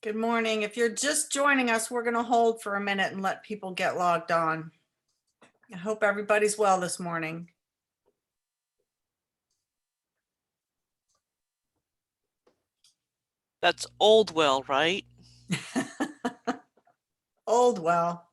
Good morning. If you're just joining us, we're going to hold for a minute and let people get logged on. I hope everybody's well this morning. That's old well, right? Old well.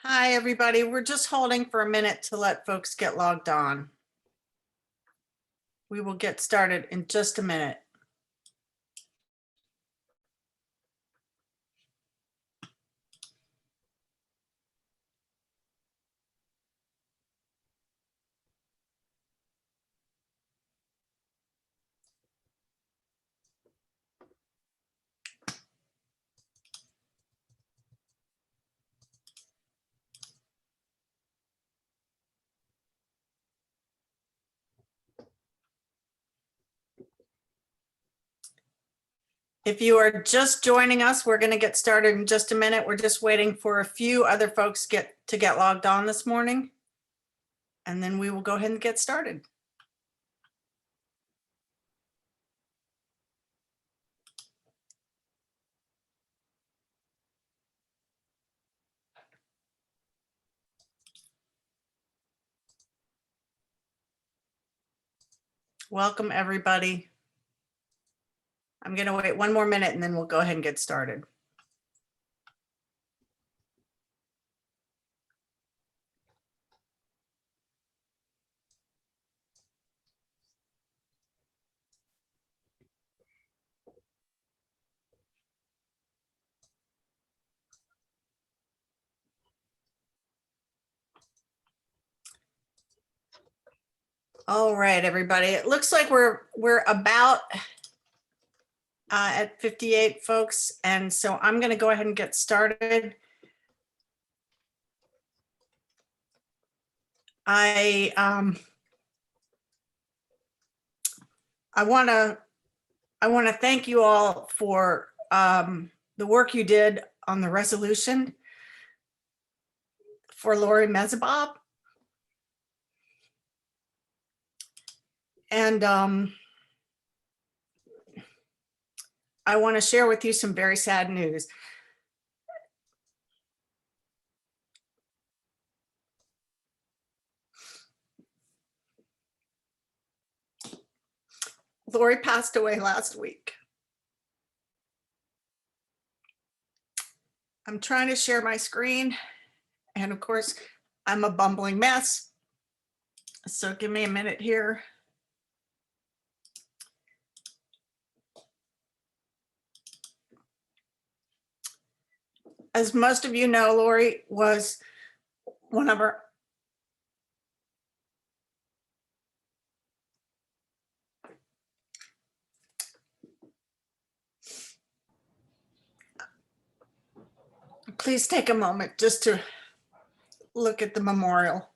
Hi, everybody. We're just holding for a minute to let folks get logged on. We will get started in just a minute. If you are just joining us, we're going to get started in just a minute. We're just waiting for a few other folks to get logged on this morning, and then we will go ahead and get started. Welcome, everybody. I'm going to wait one more minute and then we'll go ahead and get started. All right, everybody. It looks like we're about at 58 folks, and so I'm going to go ahead and get started. I want to thank you all for the work you did on the resolution for Lori Mezabob. And I want to share with you some very sad news. Lori passed away last week. I'm trying to share my screen, and of course, I'm a bumbling mess. So give me a minute here. As most of you know, Lori was one of our Please take a moment just to look at the memorial.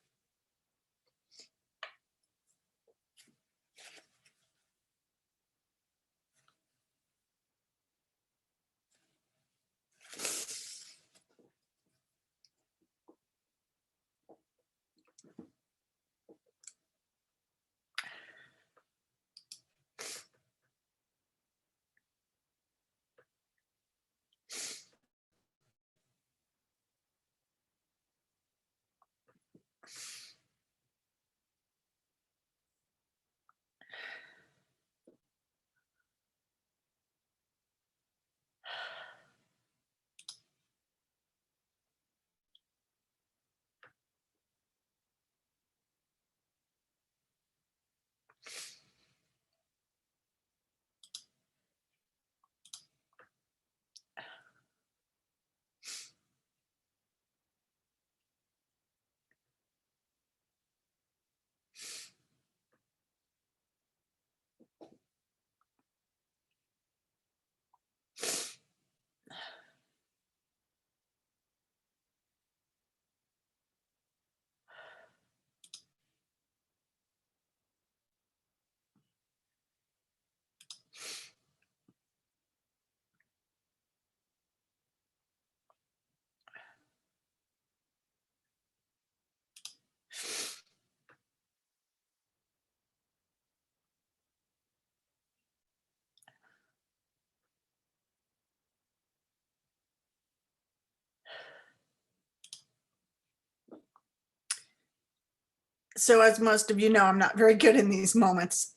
So as most of you know, I'm not very good in these moments.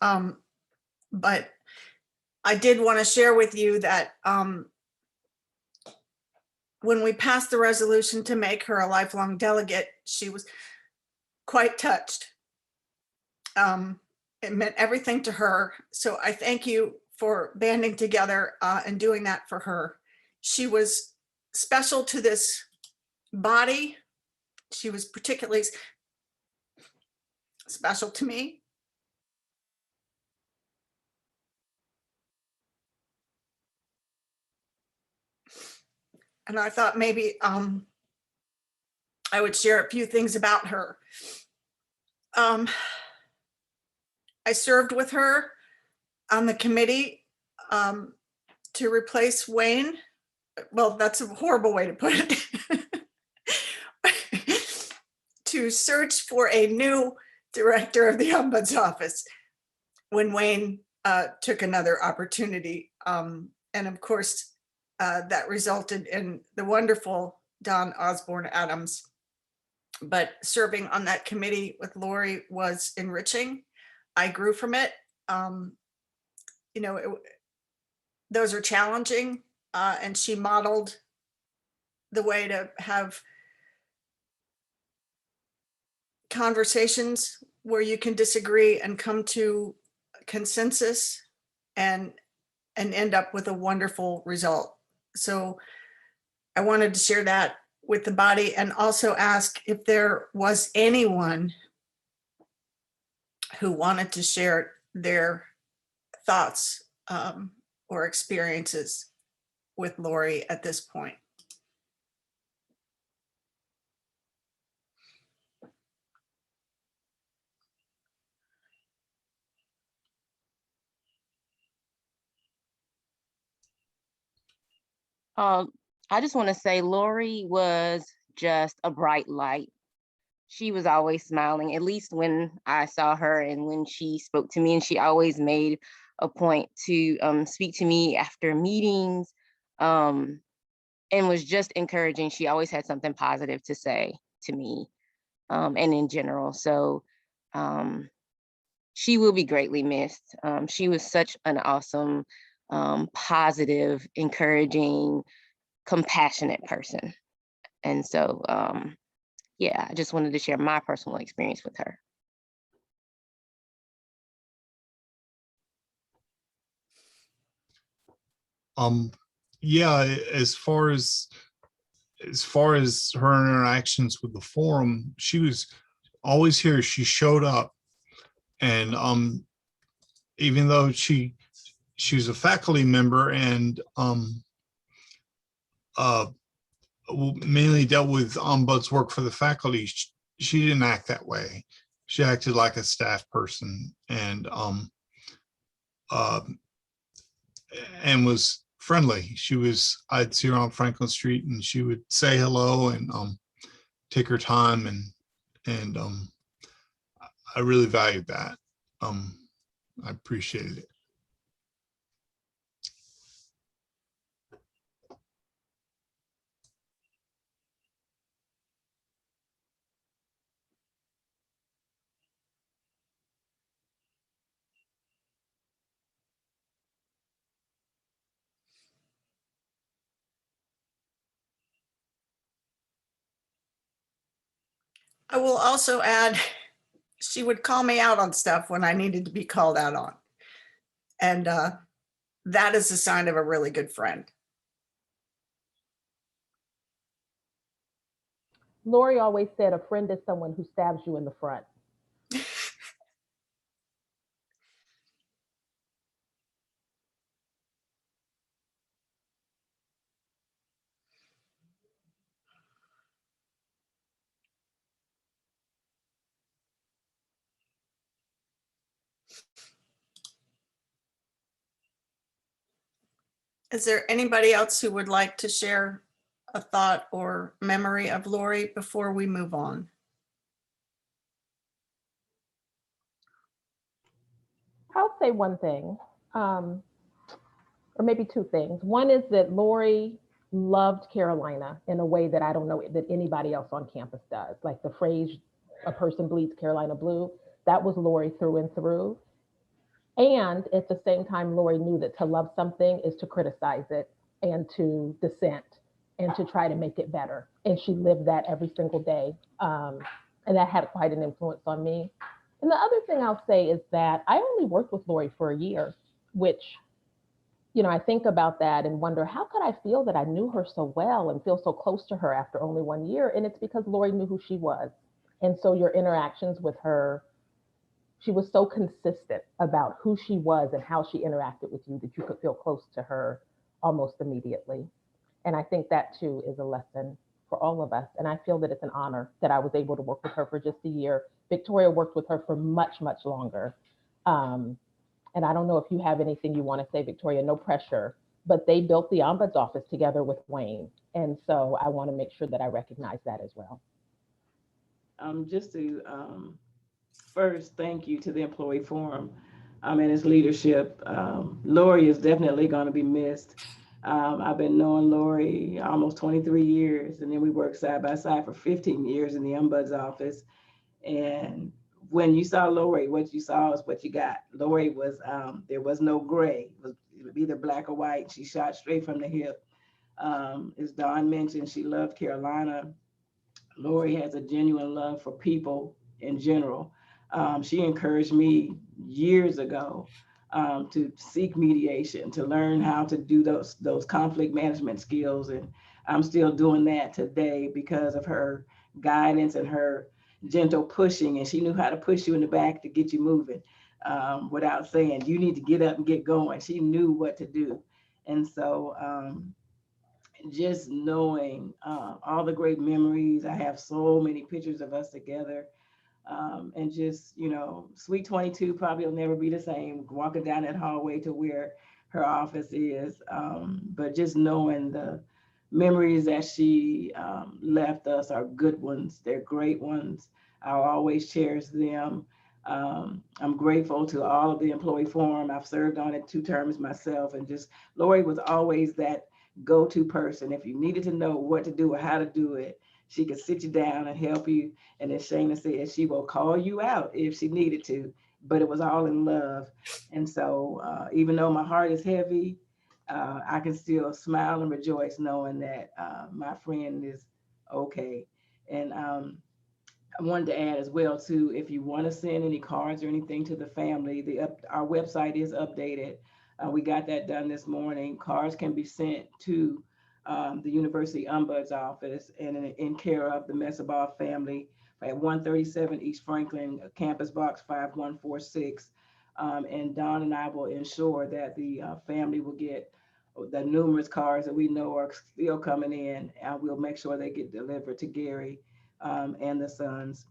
But I did want to share with you that when we passed the resolution to make her a lifelong delegate, she was quite touched. It meant everything to her. So I thank you for banding together and doing that for her. She was special to this body. She was particularly special to me. And I thought maybe I would share a few things about her. I served with her on the committee to replace Wayne. Well, that's a horrible way to put it. To search for a new director of the Ombuds office when Wayne took another opportunity. And of course, that resulted in the wonderful Don Osborne Adams. But serving on that committee with Lori was enriching. I grew from it. You know, those are challenging, and she modeled the way to have conversations where you can disagree and come to consensus and end up with a wonderful result. So I wanted to share that with the body and also ask if there was anyone who wanted to share their thoughts or experiences with Lori at this point. I just want to say Lori was just a bright light. She was always smiling, at least when I saw her and when she spoke to me, and she always made a point to speak to me after meetings and was just encouraging. She always had something positive to say to me and in general. So she will be greatly missed. She was such an awesome, positive, encouraging, compassionate person. And so, yeah, I just wanted to share my personal experience with her. Yeah, as far as her interactions with the forum, she was always here. She showed up, and even though she was a faculty member and mainly dealt with ombuds work for the faculty, she didn't act that way. She acted like a staff person and was friendly. I'd see her on Franklin Street and she would say hello and take her time, and I really valued that. I appreciated it. I will also add, she would call me out on stuff when I needed to be called out on. And that is a sign of a really good friend. Lori always said a friend is someone who stabs you in the front. Is there anybody else who would like to share a thought or memory of Lori before we move on? I'll say one thing, or maybe two things. One is that Lori loved Carolina in a way that I don't know that anybody else on campus does. Like the phrase A person bleeds Carolina blue. That was Lori through and through. And at the same time, Lori knew that to love something is to criticize it and to dissent and to try to make it better. And she lived that every single day. And that had quite an influence on me. And the other thing I'll say is that I only worked with Lori for a year, which, you know, I think about that and wonder, how could I feel that I knew her so well and feel so close to her after only 1 year? And it's because Lori knew who she was. And so your interactions with her, she was so consistent about who she was and how she interacted with you that you could feel close to her almost immediately. And I think that too is a lesson for all of us. And I feel that it's an honor that I was able to work with her for just a year. Victoria worked with her for much, much longer. And I don't know if you have anything you want to say, Victoria, no pressure, but they built the Ombuds office together with Wayne. And so I want to make sure that I recognize that as well. Just to first, thank you to the Employee Forum and its leadership. Lori is definitely going to be missed. I've been knowing Lori almost 23 years, and then we worked side by side for 15 years in the Ombuds office. And when you saw Lori, what you saw is what you got. Lori was, there was no gray. It was either black or white. She shot straight from the hip. As Dawn mentioned, she loved Carolina. Lori has a genuine love for people in general. She encouraged me years ago to seek mediation, to learn how to do those conflict management skills. And I'm still doing that today because of her guidance and her gentle pushing. And she knew how to push you in the back to get you moving without saying, you need to get up and get going. She knew what to do. And so just knowing all the great memories, I have so many pictures of us together. And just, you know, Suite 22 probably will never be the same, walking down that hallway to where her office is. But just knowing the memories that she left us are good ones. They're great ones. I'll always cherish them. I'm grateful to all of the Employee Forum. I've served on it 2 terms myself, and just Lori was always that go-to person. If you needed to know what to do or how to do it, she could sit you down and help you. And as Shana said, she will call you out if she needed to, but it was all in love. And so even though my heart is heavy, I can still smile and rejoice knowing that my friend is okay. And I wanted to add as well too, if you want to send any cards or anything to the family, our website is updated. We got that done this morning. Cards can be sent to the University Ombuds office and in care of the Messabaugh family at 137 East Franklin, Campus Box 5146. And Dawn and I will ensure that the family will get the numerous cards that we know are still coming in, and we'll make sure they get delivered to Gary and the sons.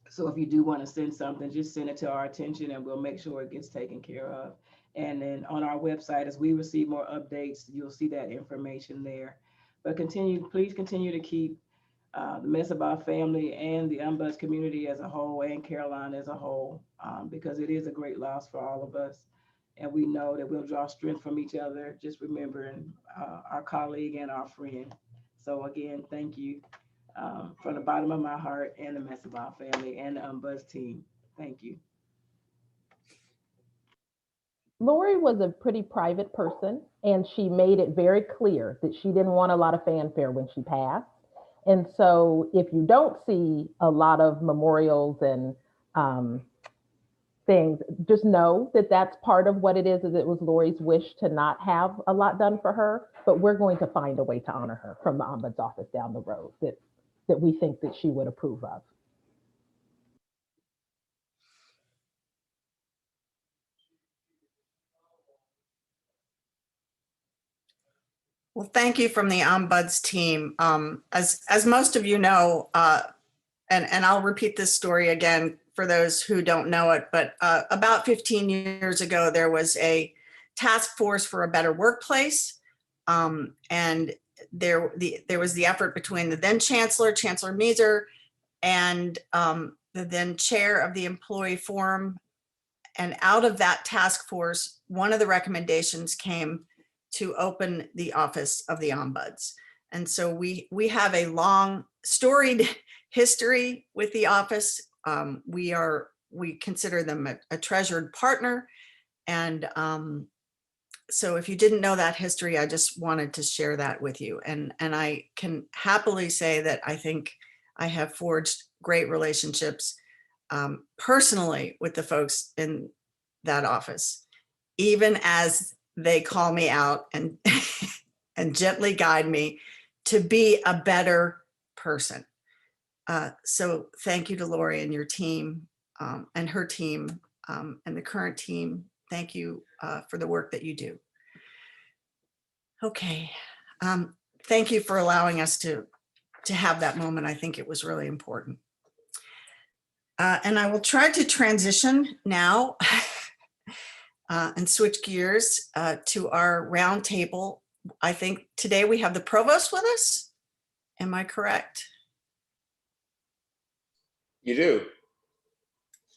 So if you do want to send something, just send it to our attention and we'll make sure it gets taken care of. And then on our website, as we receive more updates, you'll see that information there. But please continue to keep the Messabaugh family and the Ombuds community as a whole and Carolina as a whole, because it is a great loss for all of us. And we know that we'll draw strength from each other, just remembering our colleague and our friend. So again, thank you from the bottom of my heart, and the Messabaugh family and the Ombuds team. Thank you. Lori was a pretty private person, and she made it very clear that she didn't want a lot of fanfare when she passed. And so if you don't see a lot of memorials and things, just know that that's part of what it is it was Lori's wish to not have a lot done for her, but we're going to find a way to honor her from the Ombuds office down the road that we think that she would approve of. Well, thank you from the Ombuds team. As most of you know, and I'll repeat this story again for those who don't know it, but about 15 years ago, there was a task force for a better workplace. And there was the effort between the then Chancellor Measer, and the then chair of the Employee Forum. And out of that task force, one of the recommendations came to open the office of the Ombuds. And so we have a long storied history with the office. We consider them a treasured partner. And so if you didn't know that history, I just wanted to share that with you. And I can happily say that I think I have forged great relationships personally with the folks in that office, even as they call me out and and gently guide me to be a better person. So thank you to Lori and your team and her team and the current team. Thank you for the work that you do. Okay. Thank you for allowing us to have that moment. I think it was really important. And I will try to transition now and switch gears to our roundtable. I think today we have the Provost with us. Am I correct? You do.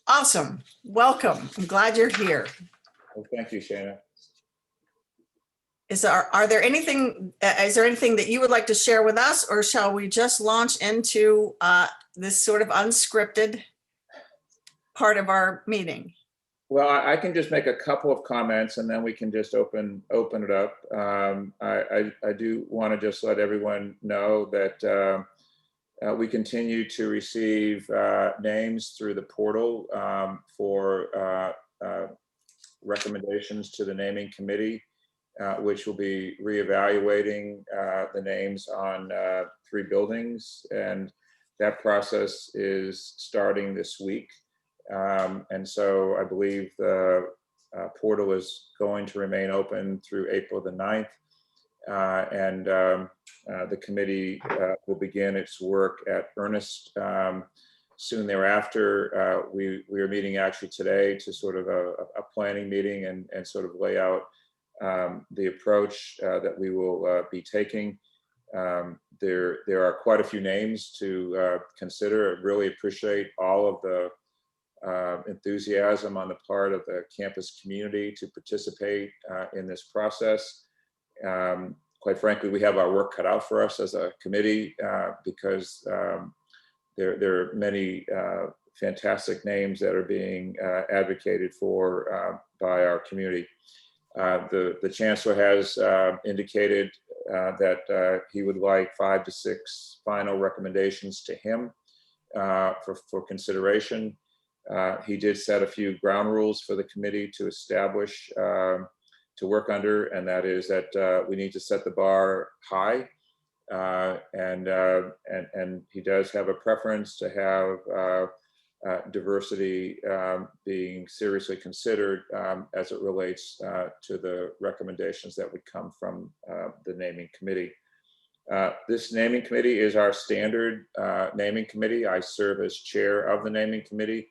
Awesome. Welcome. I'm glad you're here. Well, thank you, Shana. Is there anything that you would like to share with us, or shall we just launch into this sort of unscripted part of our meeting? Well, I can just make a couple of comments and then we can just open it up. I do want to just let everyone know that we continue to receive names through the portal for recommendations to the naming committee, which will be reevaluating the names on 3 buildings. And that process is starting this week. And so I believe the portal is going to remain open through April the 9th. And the committee will begin its work at earnest soon thereafter. We are meeting actually today to sort of a planning meeting and sort of lay out the approach that we will be taking. There are quite a few names to consider. I really appreciate all of the enthusiasm on the part of the campus community to participate in this process. Quite frankly, we have our work cut out for us as a committee because there are many fantastic names that are being advocated for by our community. The Chancellor has indicated that he would like 5 to 6 final recommendations to him for consideration. He did set a few ground rules for the committee to establish, to work under, and that is that we need to set the bar high. And he does have a preference to have diversity being seriously considered as it relates to the recommendations that would come from the naming committee. This naming committee is our standard naming committee. I serve as chair of the naming committee.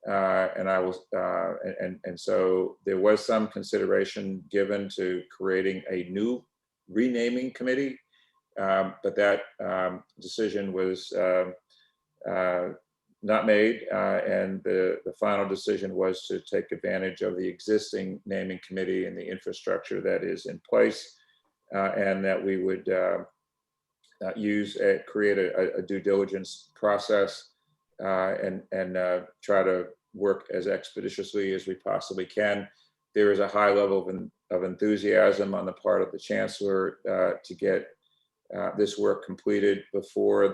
And I was, and so there was some consideration given to creating a new renaming committee, but that decision was not made, and the final decision was to take advantage of the existing naming committee and the infrastructure that is in place, and that we would create a due diligence process. And try to work as expeditiously as we possibly can. There is a high level of enthusiasm on the part of the Chancellor to get this work completed before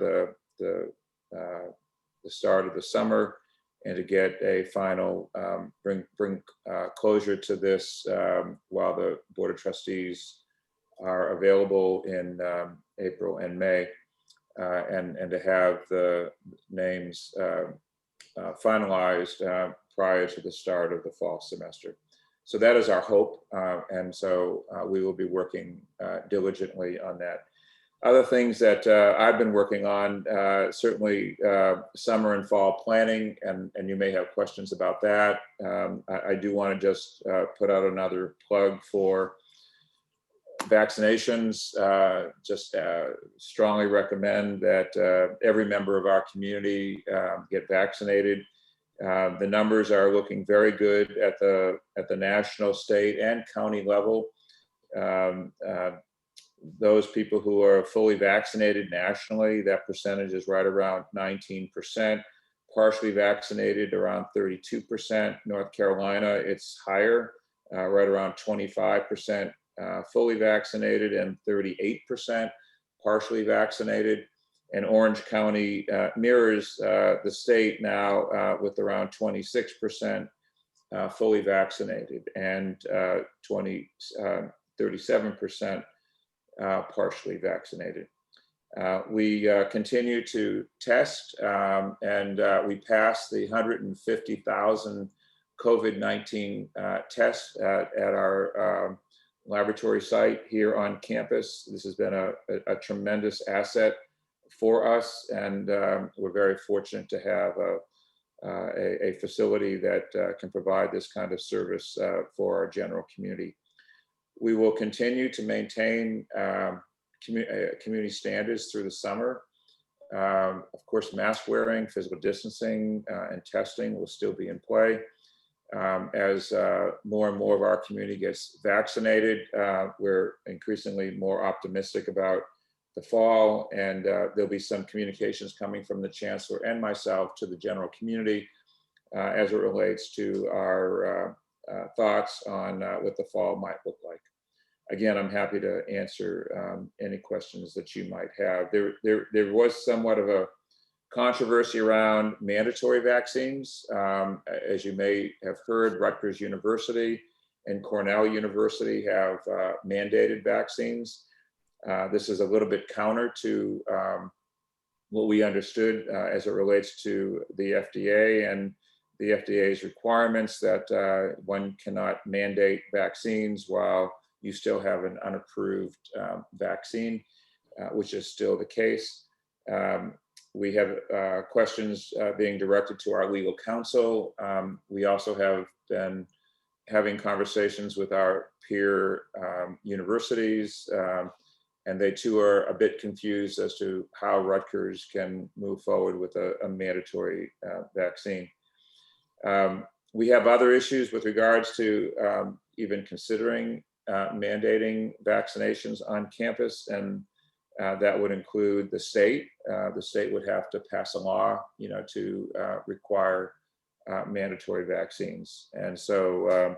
the start of the summer, and to get a final bring closure to this while the Board of Trustees are available in April and May. And to have the names finalized prior to the start of the fall semester. So that is our hope. And so we will be working diligently on that. Other things that I've been working on, certainly summer and fall planning, and you may have questions about that. I do want to just put out another plug for vaccinations. Just strongly recommend that every member of our community get vaccinated. The numbers are looking very good at the national, state, and county level. those people who are fully vaccinated nationally, that percentage is right around 19%. Partially vaccinated, around 32%. North Carolina, it's higher, right around 25% fully vaccinated and 38% partially vaccinated. And Orange County mirrors the state now with around 26% fully vaccinated and 37% partially vaccinated. We continue to test, and we passed the 150,000 COVID-19 tests at our laboratory site here on campus. This has been a tremendous asset for us, and we're very fortunate to have a facility that can provide this kind of service for our general community. We will continue to maintain community standards through the summer. Of course, mask wearing, physical distancing, and testing will still be in play. As more and more of our community gets vaccinated, we're increasingly more optimistic about the fall, and there'll be some communications coming from the Chancellor and myself to the general community as it relates to our thoughts on what the fall might look like. Again, I'm happy to answer any questions that you might have. There was somewhat of a controversy around mandatory vaccines. As you may have heard, Rutgers University and Cornell University have mandated vaccines. This is a little bit counter to what we understood as it relates to the FDA and the FDA's requirements that one cannot mandate vaccines while you still have an unapproved vaccine, which is still the case. We have questions being directed to our legal counsel. We also have been having conversations with our peer universities, and they too are a bit confused as to how Rutgers can move forward with a mandatory vaccine. We have other issues with regards to even considering mandating vaccinations on campus, and that would include the state. The state would have to pass a law, to require mandatory vaccines. And so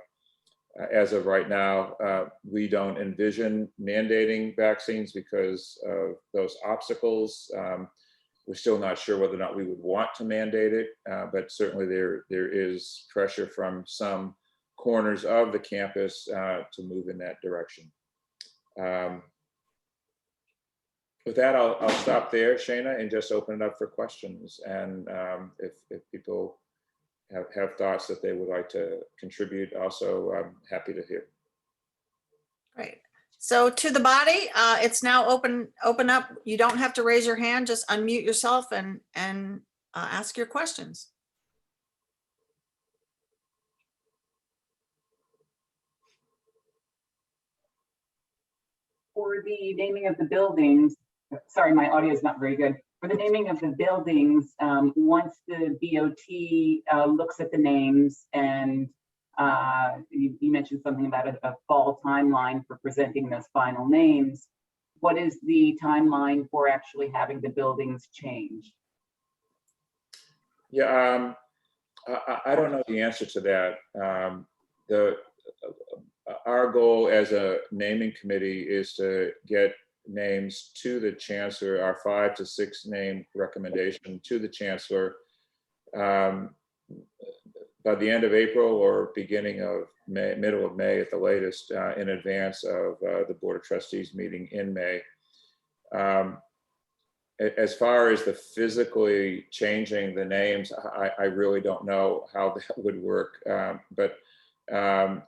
as of right now, we don't envision mandating vaccines because of those obstacles. We're still not sure whether or not we would want to mandate it, but certainly there is pressure from some corners of the campus to move in that direction. With that, I'll stop there, Shana, and just open it up for questions. And if people have thoughts that they would like to contribute, also, I'm happy to hear. Great. So to the body, it's now open up. You don't have to raise your hand, just unmute yourself and ask your questions. For the naming of the buildings, sorry, my audio is not very good. For the naming of the buildings, once the BOT looks at the names and you mentioned something about a fall timeline for presenting those final names, what is the timeline for actually having the buildings changed? Yeah, I don't know the answer to that. Our goal as a naming committee is to get names to the Chancellor, our 5 to 6 name recommendation to the Chancellor by the end of April or beginning of May, middle of May at the latest, in advance of the Board of Trustees meeting in May. As far as the physically changing the names, I really don't know how that would work. But I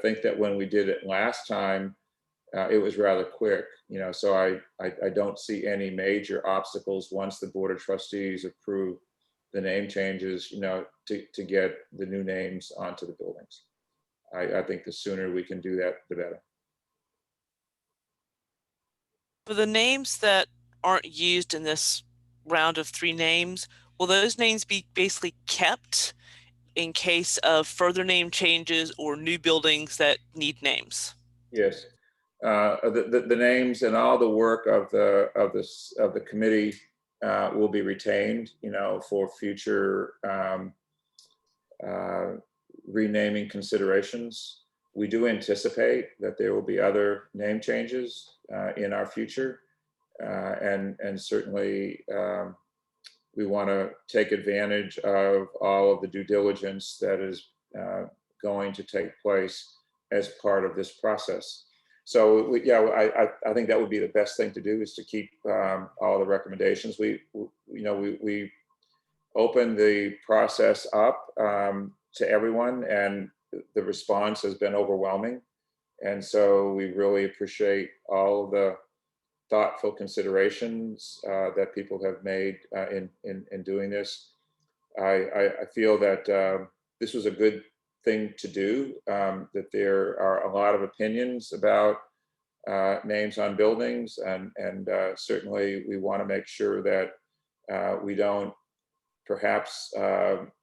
think that when we did it last time, it was rather quick, so I don't see any major obstacles once the Board of Trustees approve the name changes, to get the new names onto the buildings. I think the sooner we can do that, the better. For the names that aren't used in this round of 3 names, will those names be basically kept in case of further name changes or new buildings that need names? Yes. the names and all the work of the committee will be retained, for future renaming considerations. We do anticipate that there will be other name changes in our future, and certainly we want to take advantage of all of the due diligence that is going to take place as part of this process. So I think that would be the best thing to do, is to keep all the recommendations. We opened the process up to everyone, and the response has been overwhelming. And so we really appreciate all of the thoughtful considerations that people have made in doing this. I feel that this was a good thing to do, that there are a lot of opinions about names on buildings, and certainly we want to make sure that we don't perhaps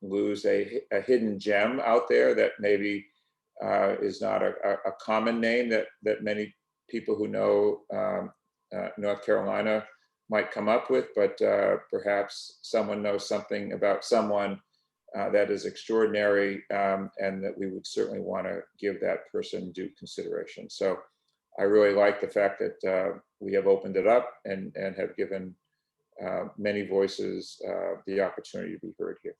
lose a hidden gem out there that maybe is not a common name that many people who know North Carolina might come up with, but perhaps someone knows something about someone that is extraordinary, and that we would certainly want to give that person due consideration. So I really like the fact that we have opened it up and have given many voices the opportunity to be heard here.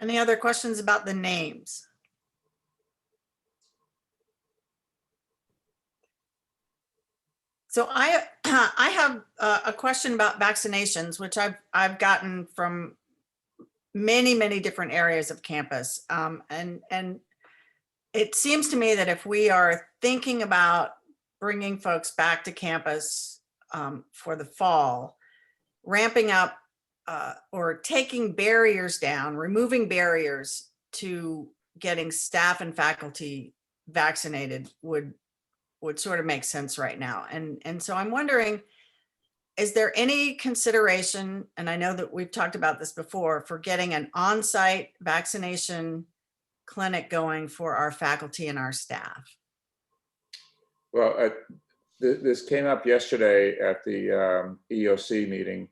Any other questions about the names? So I have a question about vaccinations, which I've gotten from many different areas of campus, and it seems to me that if we are thinking about bringing folks back to campus for the fall, ramping up or taking barriers down, removing barriers to getting staff and faculty vaccinated would sort of make sense right now. And so I'm wondering, is there any consideration, and I know that we've talked about this before, for getting an on-site vaccination clinic going for our faculty and our staff? Well, this came up yesterday at the EOC meeting,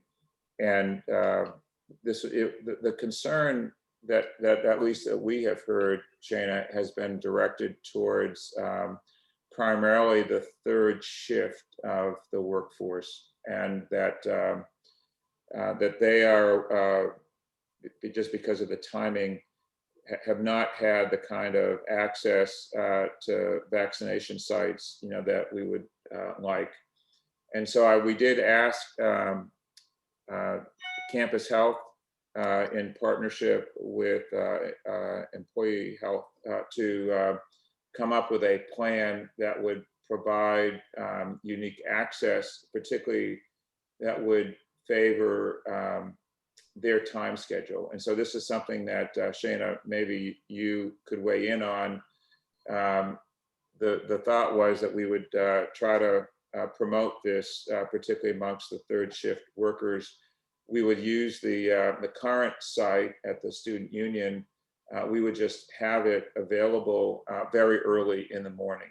and the concern that at least that we have heard, Shana, has been directed towards primarily the third shift of the workforce, and that they are, just because of the timing, have not had the kind of access to vaccination sites, that we would like. And so we did ask Campus Health in partnership with Employee Health to come up with a plan that would provide unique access, particularly that would favor their time schedule. And so this is something that Shana, maybe you could weigh in on. The thought was that we would try to promote this, particularly amongst the third shift workers. We would use the current site at the Student Union. We would just have it available very early in the morning,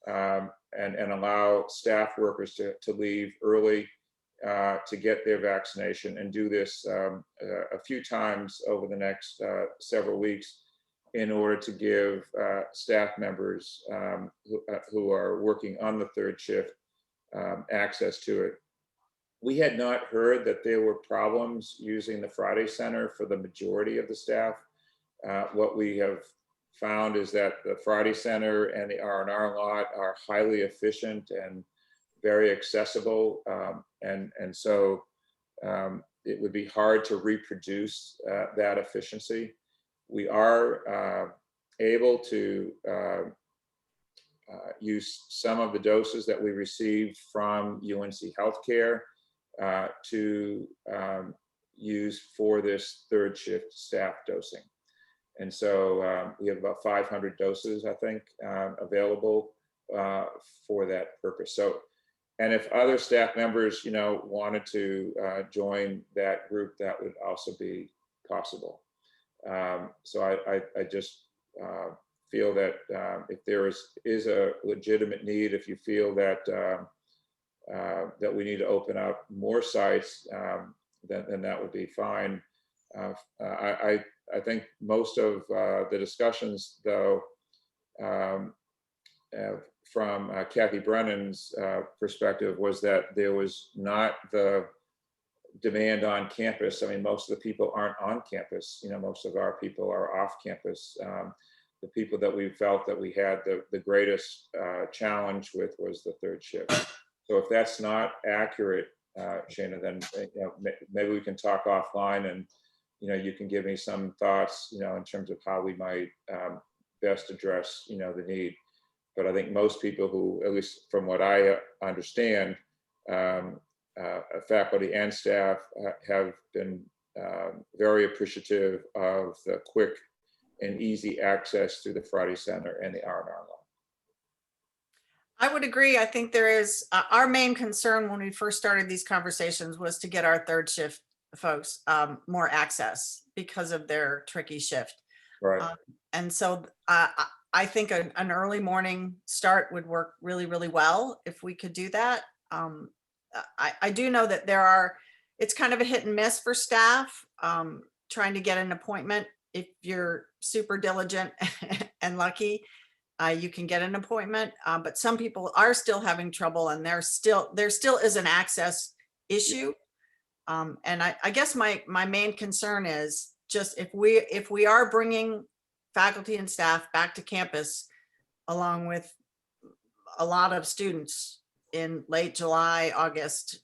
and allow staff workers to leave early to get their vaccination, and do this a few times over the next several weeks in order to give staff members who are working on the third shift access to it. We had not heard that there were problems using the Friday Center for the majority of the staff. What we have found is that the Friday Center and the R&R lot are highly efficient and very accessible, and so it would be hard to reproduce that efficiency. We are able to use some of the doses that we received from UNC Healthcare to use for this third shift staff dosing. And so we have about 500 doses, I think, available for that purpose. So And if other staff members, wanted to join that group, that would also be possible. So I just feel that if there is a legitimate need, if you feel that that we need to open up more sites, then that would be fine. I think most of the discussions, though, from Kathy Brennan's perspective, was that there was not the demand on campus. I mean, most of the people aren't on campus. Most of our people are off campus. The people that we felt that we had the greatest challenge with was the third shift. So if that's not accurate, Shana, then maybe we can talk offline, and you can give me some thoughts, in terms of how we might best address, the need. But I think most people who, at least from what I understand, faculty and staff have been very appreciative of the quick and easy access through the Friday Center and the R&R Lab. I would agree. I think there is, our main concern when we first started these conversations was to get our third shift folks more access because of their tricky shift. Right. And so I think an early morning start would work really, really well if we could do that. I do know that it's kind of a hit and miss for staff trying to get an appointment. If you're super diligent and lucky, you can get an appointment, but some people are still having trouble, and there still is an access issue. And I guess my main concern is just if we are bringing faculty and staff back to campus, along with a lot of students in late July, August,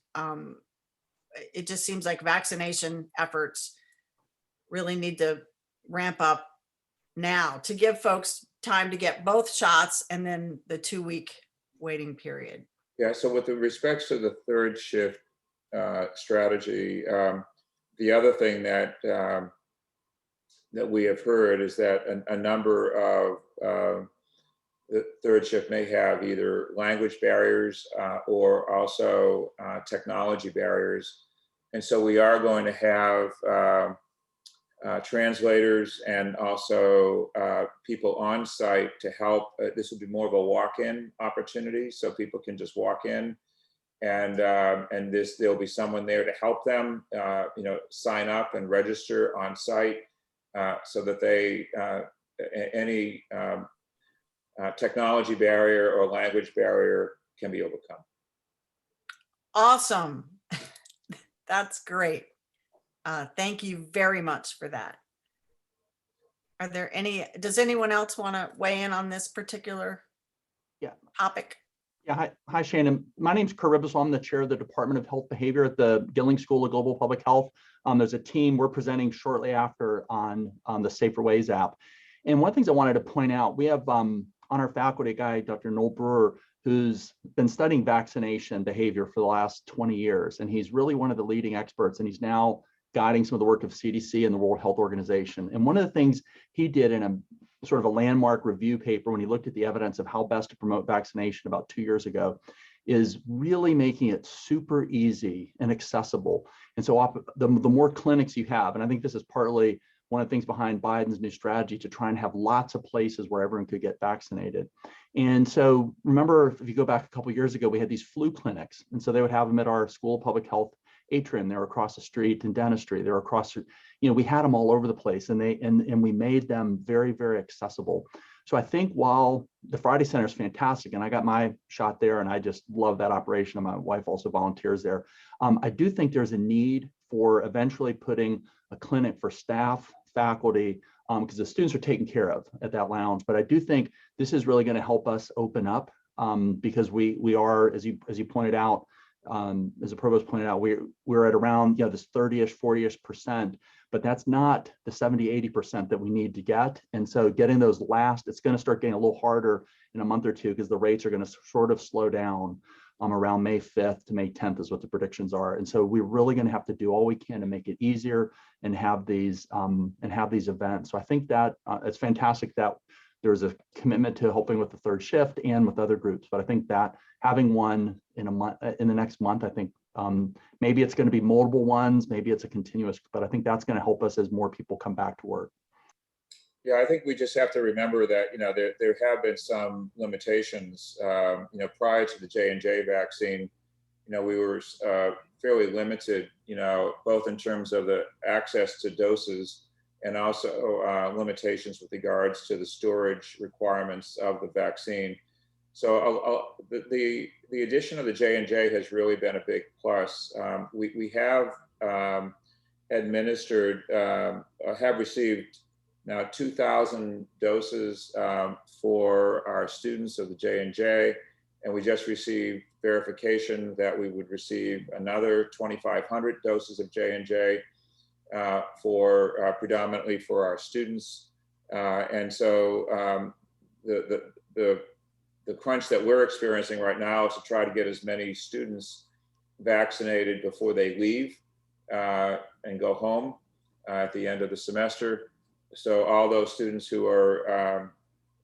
it just seems like vaccination efforts really need to ramp up now to give folks time to get both shots, and then the 2-week waiting period. Yeah, so with respect to the third shift strategy, the other thing that that we have heard is that a number of the third shift may have either language barriers or also technology barriers. And so we are going to have translators and also people on site to help. This will be more of a walk-in opportunity, so people can just walk in, and there'll be someone there to help them, sign up and register on site, so that they any technology barrier or language barrier can be overcome. Awesome. That's great. Thank you very much for that. Are there does anyone else want to weigh in on this particular topic? Yeah, hi Shannon. My name's Ribisl. I'm the chair of the Department of Health Behavior at the Gilling School of Global Public Health. There's a team we're presenting shortly after on the Safer Ways app. And one of the things I wanted to point out, we have on our faculty a guy, Dr. Noel Brewer, who's been studying vaccination behavior for the last 20 years. And he's really one of the leading experts, and he's now guiding some of the work of CDC and the World Health Organization. And one of the things he did in a sort of a landmark review paper when he looked at the evidence of how best to promote vaccination about 2 years ago is really making it super easy and accessible. And so the more clinics you have, and I think this is partly one of the things behind Biden's new strategy to try and have lots of places where everyone could get vaccinated. And so remember, if you go back a couple of years ago, we had these flu clinics. And so they would have them at our School of Public Health atrium. They were across the street in dentistry. They were across, we had them all over the place, and we made them very, very accessible. So I think while the Friday Center is fantastic, and I got my shot there, and I just love that operation, and my wife also volunteers there, I do think there's a need for eventually putting a clinic for staff, faculty, because the students are taken care of at that lounge. But I do think this is really going to help us open up, because we are, as you pointed out, as the provost pointed out, we're at around this 30-ish, 40-ish%, but that's not the 70-80% that we need to get. And so getting those last, it's going to start getting a little harder in a month or two, because the rates are going to sort of slow down around May 5th to May 10th is what the predictions are. And so we're really going to have to do all we can to make it easier and have these events. So I think that it's fantastic that there's a commitment to helping with the third shift and with other groups. But I think that having one in a month, in the next month, I think maybe it's going to be multiple ones, maybe it's a continuous, but I think that's going to help us as more people come back to work. Yeah, I think we just have to remember that, there have been some limitations, prior to the J&J vaccine, we were fairly limited, both in terms of the access to doses and also limitations with regards to the storage requirements of the vaccine. So the addition of the J&J has really been a big plus. We have administered, have received now 2,000 doses for our students of the J&J, and we just received verification that we would receive another 2,500 doses of J&J for predominantly for our students. And so the crunch that we're experiencing right now is to try to get as many students vaccinated before they leave and go home at the end of the semester. So all those students who are,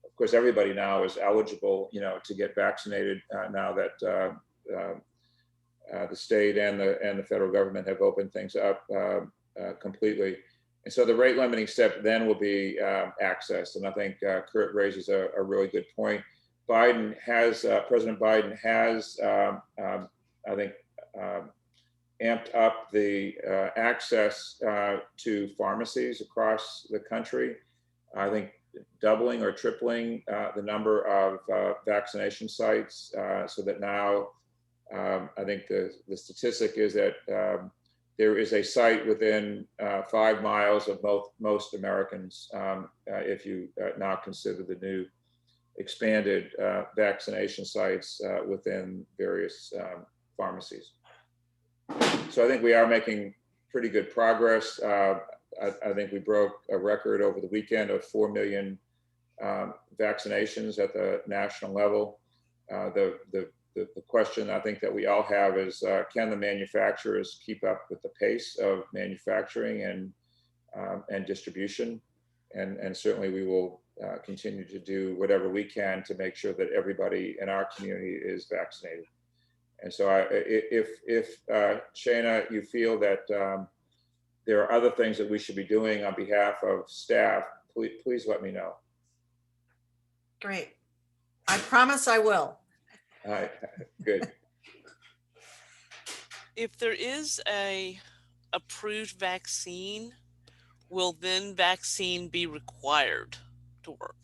of course, everybody now is eligible, to get vaccinated now that the state and the federal government have opened things up completely. And so the rate limiting step then will be access. And I think Kurt raises a really good point. President Biden has, I think, amped up the access to pharmacies across the country. I think doubling or tripling the number of vaccination sites so that now I think the statistic is that there is a site within 5 miles of most Americans if you now consider the new expanded vaccination sites within various pharmacies. So I think we are making pretty good progress. I think we broke a record over the weekend of 4 million vaccinations at the national level. The question I think that we all have is, can the manufacturers keep up with the pace of manufacturing and distribution? And certainly we will continue to do whatever we can to make sure that everybody in our community is vaccinated. And so if Shana, you feel that there are other things that we should be doing on behalf of staff, please let me know. Great. I promise I will. All right, good. If there is a approved vaccine, will then vaccine be required to work?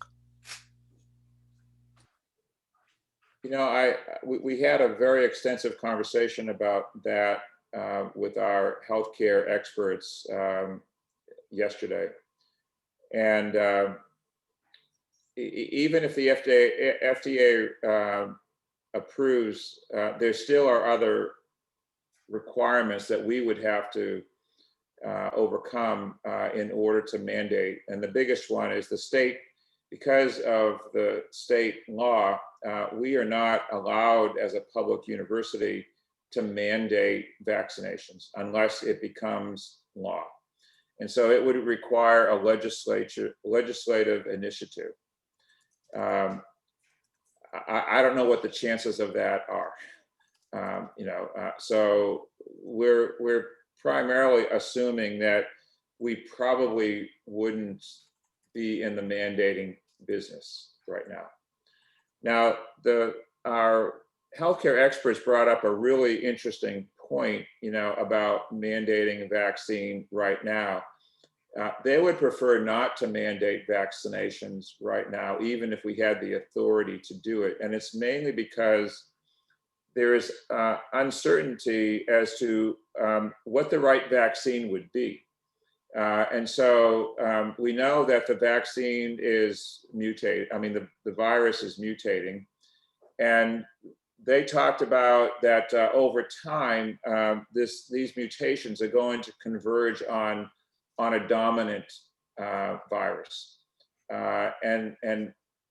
We had a very extensive conversation about that with our healthcare experts yesterday. And even if the FDA approves, there still are other requirements that we would have to overcome in order to mandate. And the biggest one is the state, because of the state law, we are not allowed as a public university to mandate vaccinations unless it becomes law. And so it would require a legislative initiative. I don't know what the chances of that are. So we're primarily assuming that we probably wouldn't be in the mandating business right now. Now, our healthcare experts brought up a really interesting point, about mandating a vaccine right now. They would prefer not to mandate vaccinations right now, even if we had the authority to do it. And it's mainly because there is uncertainty as to what the right vaccine would be. And so we know that the vaccine is mutated. I mean, the virus is mutating. And they talked about that over time, these mutations are going to converge on a dominant virus. And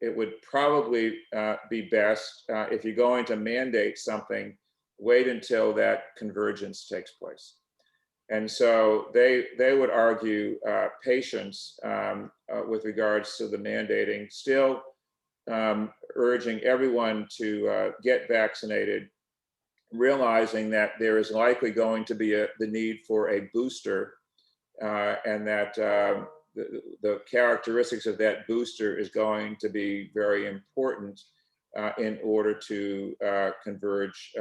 it would probably be best if you're going to mandate something, wait until that convergence takes place. And so they would argue patience with regards to the mandating, still urging everyone to get vaccinated, realizing that there is likely going to be the need for a booster, and that the characteristics of that booster is going to be very important in order to converge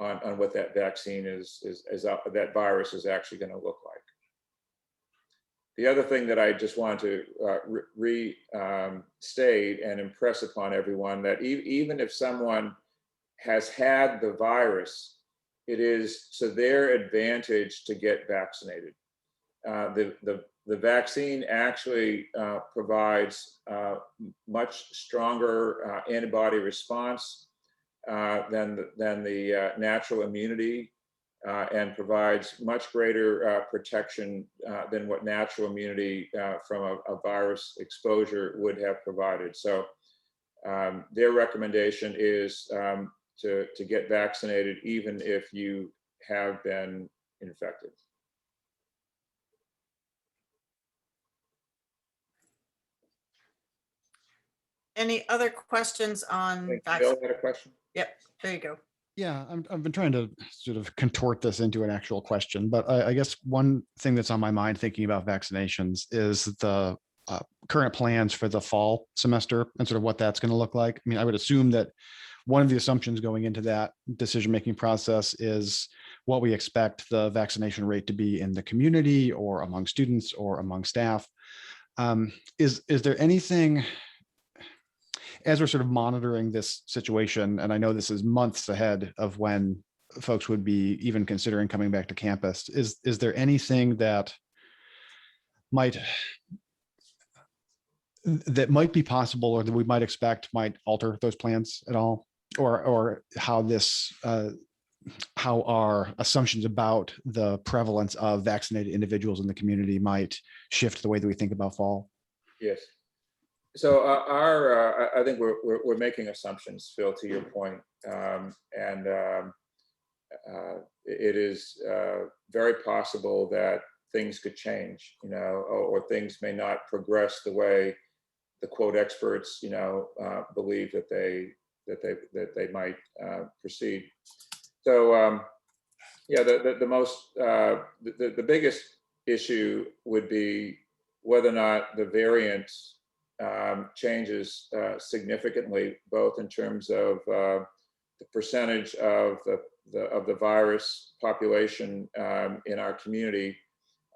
on what that vaccine that virus is actually going to look like. The other thing that I just want to restate and impress upon everyone, that even if someone has had the virus, it is to their advantage to get vaccinated. The vaccine actually provides much stronger antibody response than the natural immunity, and provides much greater protection than what natural immunity from a virus exposure would have provided. So their recommendation is to get vaccinated even if you have been infected. Any other questions on Bill vaccine? had a question? Yep, there you go. Yeah, I've been trying to sort of contort this into an actual question, but I guess one thing that's on my mind thinking about vaccinations is the current plans for the fall semester and sort of what that's going to look like. I mean, I would assume that one of the assumptions going into that decision-making process is what we expect the vaccination rate to be in the community or among students or among staff. Is there anything, as we're sort of monitoring this situation, and I know this is months ahead of when folks would be even considering coming back to campus, is there anything that might be possible or that we might expect might alter those plans at all, or how this how our assumptions about the prevalence of vaccinated individuals in the community might shift the way that we think about fall? Yes. So I think we're making assumptions, Phil, to your point, and it is very possible that things could change, or things may not progress the way the quote experts, believe that they might proceed. So yeah, the biggest issue would be whether or not the variant changes significantly, both in terms of the percentage of the virus population in our community.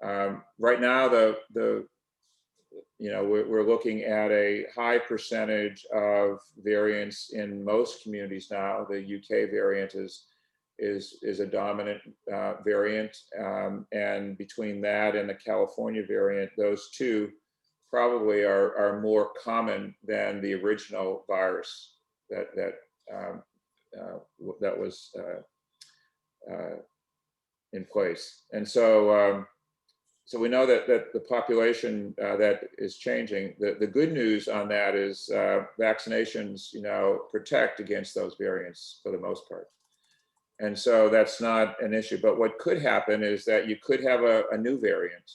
Right now, we're looking at a high percentage of variants in most communities now. The UK variant is a dominant variant, and between that and the California variant, those two probably are more common than the original virus that was in place. And so so we know that the population that is changing. The good news on that is vaccinations, protect against those variants for the most part. And so that's not an issue. But what could happen is that you could have a new variant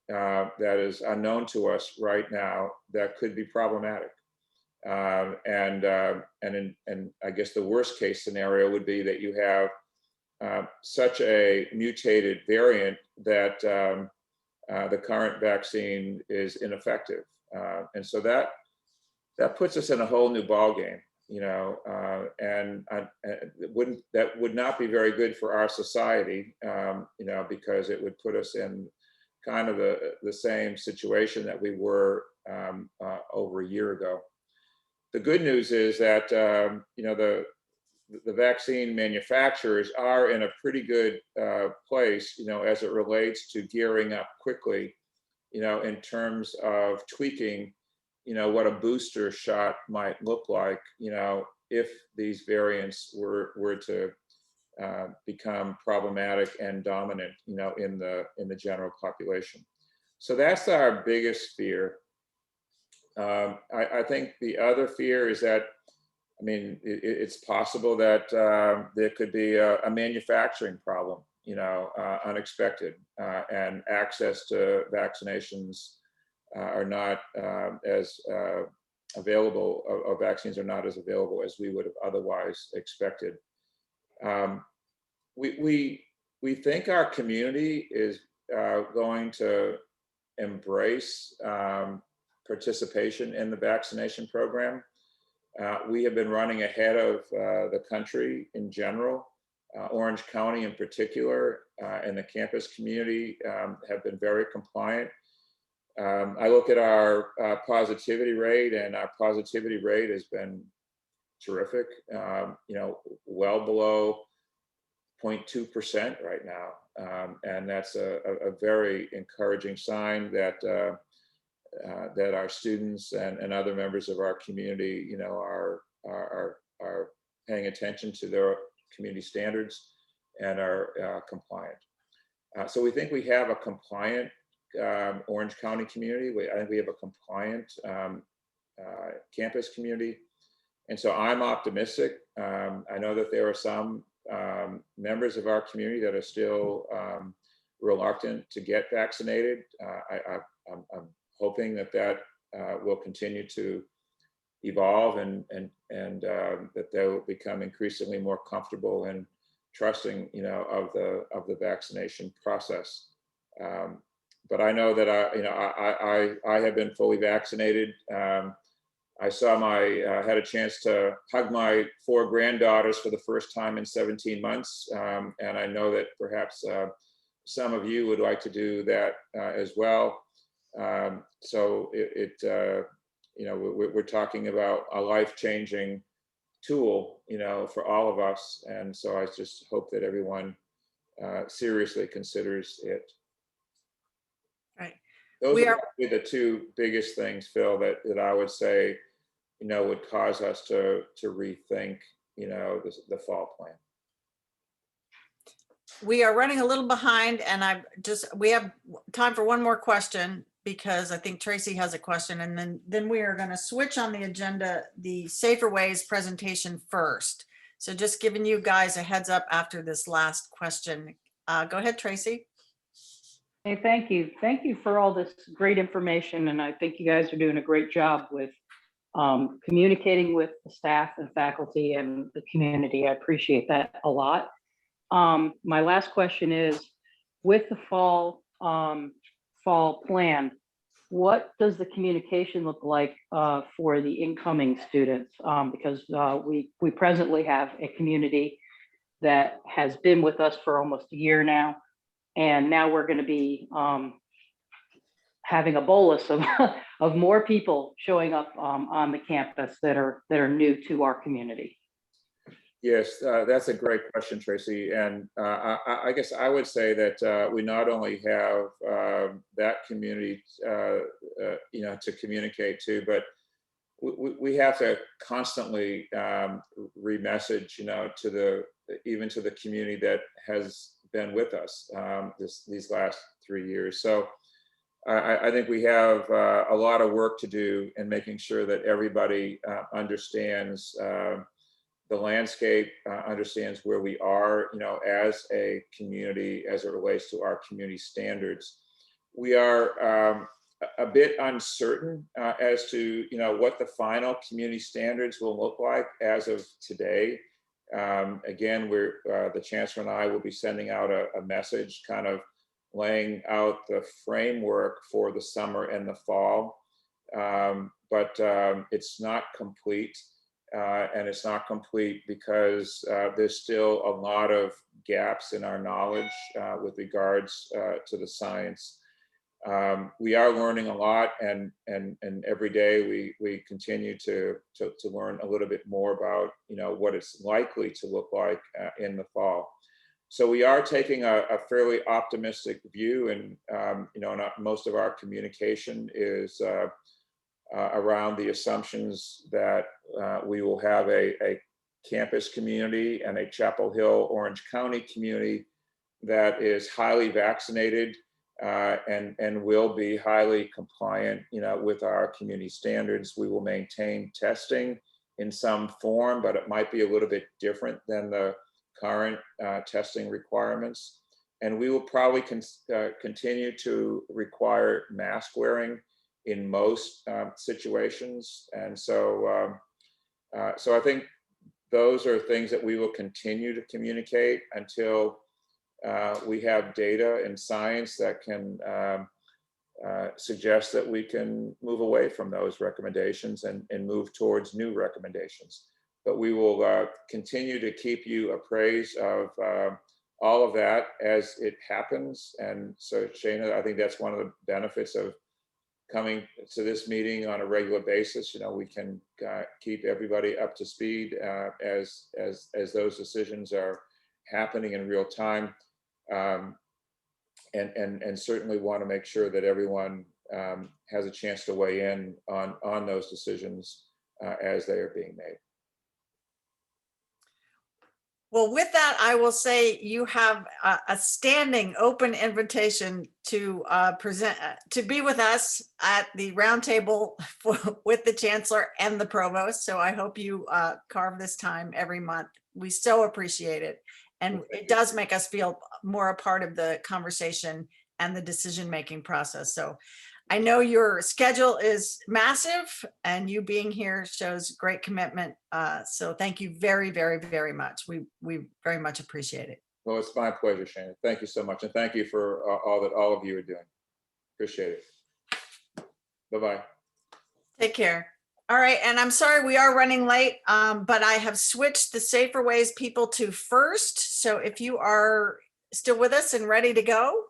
that is unknown to us right now that could be problematic. And I guess the worst case scenario would be that you have such a mutated variant that the current vaccine is ineffective. And so that puts us in a whole new ballgame, and that would not be very good for our society, because it would put us in kind of the same situation that we were over a year ago. The good news is that the vaccine manufacturers are in a pretty good place, as it relates to gearing up quickly, in terms of tweaking, what a booster shot might look like, if these variants were to become problematic and dominant, in the general population. So that's our biggest fear. I think the other fear is that, it's possible that there could be a manufacturing problem, unexpected, and access to vaccinations are not as available, or vaccines are not as available as we would have otherwise expected. We think our community is going to embrace participation in the vaccination program. We have been running ahead of the country in general. Orange County in particular, and the campus community have been very compliant. I look at our positivity rate, and our positivity rate has been terrific, well below 0.2% right now. And that's a very encouraging sign that that our students and other members of our community, are paying attention to their community standards and are compliant. So we think we have a compliant Orange County community. I think we have a compliant campus community. And so I'm optimistic. I know that there are some members of our community that are still reluctant to get vaccinated. I'm hoping that will continue to evolve, and that they will become increasingly more comfortable and trusting, of the vaccination process. But I know that I have been fully vaccinated. I saw had a chance to hug my 4 granddaughters for the first time in 17 months, and I know that perhaps some of you would like to do that as well. So we're talking about a life-changing tool, for all of us. And so I just hope that everyone seriously considers it. Right. Those are probably the 2 biggest things, Phil, that I would say, would cause us to rethink, the fall plan. We are running a little behind, and we have time for one more question, because I think Tracy has a question, and then we are going to switch on the agenda, the Safer Ways presentation first. So just giving you guys a heads up after this last question. Go ahead, Tracy. Hey, thank you. Thank you for all this great information. And I think you guys are doing a great job with communicating with the staff and faculty and the community. I appreciate that a lot. My last question is, with the fall plan, what does the communication look like for the incoming students? Because we presently have a community that has been with us for almost a year now, and now we're going to be having a bolus of more people showing up on the campus that are new to our community. Yes, that's a great question, Tracy. And I guess I would say that we not only have that community, to communicate to, but we have to constantly re-message, even to the community that has been with us these last 3 years. So I think we have a lot of work to do in making sure that everybody understands the landscape, understands where we are, as a community, as it relates to our community standards. We are a bit uncertain as to, what the final community standards will look like as of today. Again, the Chancellor and I will be sending out a message kind of laying out the framework for the summer and the fall, but it's not complete. And it's not complete because there's still a lot of gaps in our knowledge with regards to the science. We are learning a lot, and every day we continue to learn a little bit more about what it's likely to look like in the fall. So we are taking a fairly optimistic view, and most of our communication is around the assumptions that we will have a campus community and a Chapel Hill, Orange County community that is highly vaccinated and will be highly compliant, with our community standards. We will maintain testing in some form, but it might be a little bit different than the current testing requirements. And we will probably continue to require mask wearing in most situations. And so, so I think those are things that we will continue to communicate until we have data and science that can suggest that we can move away from those recommendations and move towards new recommendations. But we will continue to keep you appraised of all of that as it happens. And so, Shana, I think that's one of the benefits of coming to this meeting on a regular basis. You know, we can keep everybody up to speed as those decisions are happening in real time. And certainly want to make sure that everyone has a chance to weigh in on those decisions as they are being made. Well, with that, I will say you have a standing open invitation to to be with us at the roundtable with the Chancellor and the Provost. So I hope you carve this time every month. We so appreciate it. And it does make us feel more a part of the conversation and the decision-making process. So I know your schedule is massive, and you being here shows great commitment. So thank you very, very, very much. We very much appreciate it. Well, it's my pleasure, Shana. Thank you so much. And thank you for all of you are doing. Appreciate it. Bye-bye. Take care. All right, and I'm sorry we are running late, but I have switched the Safer Ways people to first. So if you are still with us and ready to go.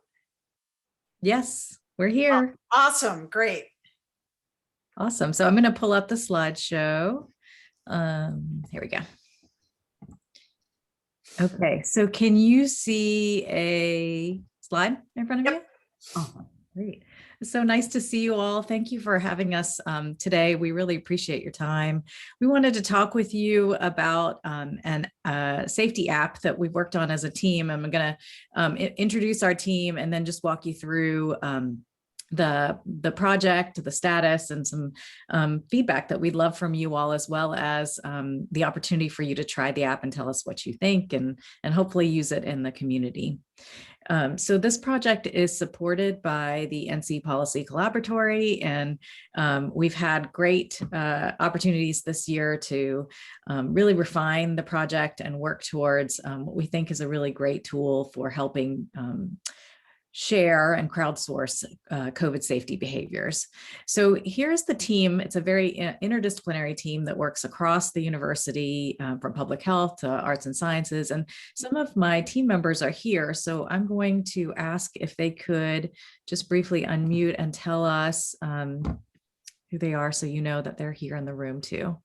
Yes, we're here. Awesome, great. Awesome. So I'm going to pull up the slideshow. Here we go. Okay, so can you see a slide in front of you? Oh, great. So nice to see you all. Thank you for having us today. We really appreciate your time. We wanted to talk with you about a safety app that we've worked on as a team. I'm going to introduce our team and then just walk you through the project, the status, and some feedback that we'd love from you all, as well as the opportunity for you to try the app and tell us what you think, and hopefully use it in the community. So this project is supported by the NC Policy Collaboratory, and we've had great opportunities this year to really refine the project and work towards what we think is a really great tool for helping share and crowdsource COVID safety behaviors. So here's the team. It's a very interdisciplinary team that works across the university, from public health to arts and sciences. And some of my team members are here. So I'm going to ask if they could just briefly unmute and tell us who they are, so you know that they're here in the room too.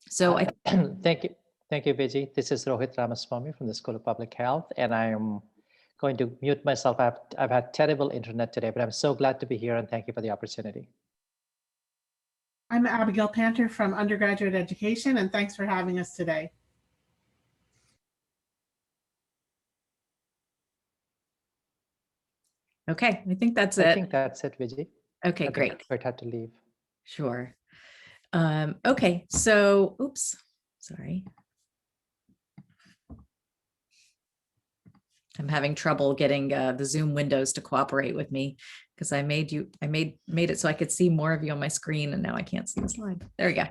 So Thank you, Viji. This is Rohit Ramaswamy from the School of Public Health, and I am going to mute myself. I've had terrible internet today, but I'm so glad to be here, and thank you for the opportunity. I'm Abigail Panter from Undergraduate Education, and thanks for having us today. okay, I think that's it. I think that's it, Viji. Okay, great. I had to leave. Sure. Okay, so, oops, sorry. I'm having trouble getting the Zoom windows to cooperate with me, because I made it so I could see more of you on my screen, and now I can't see the slide. There we go.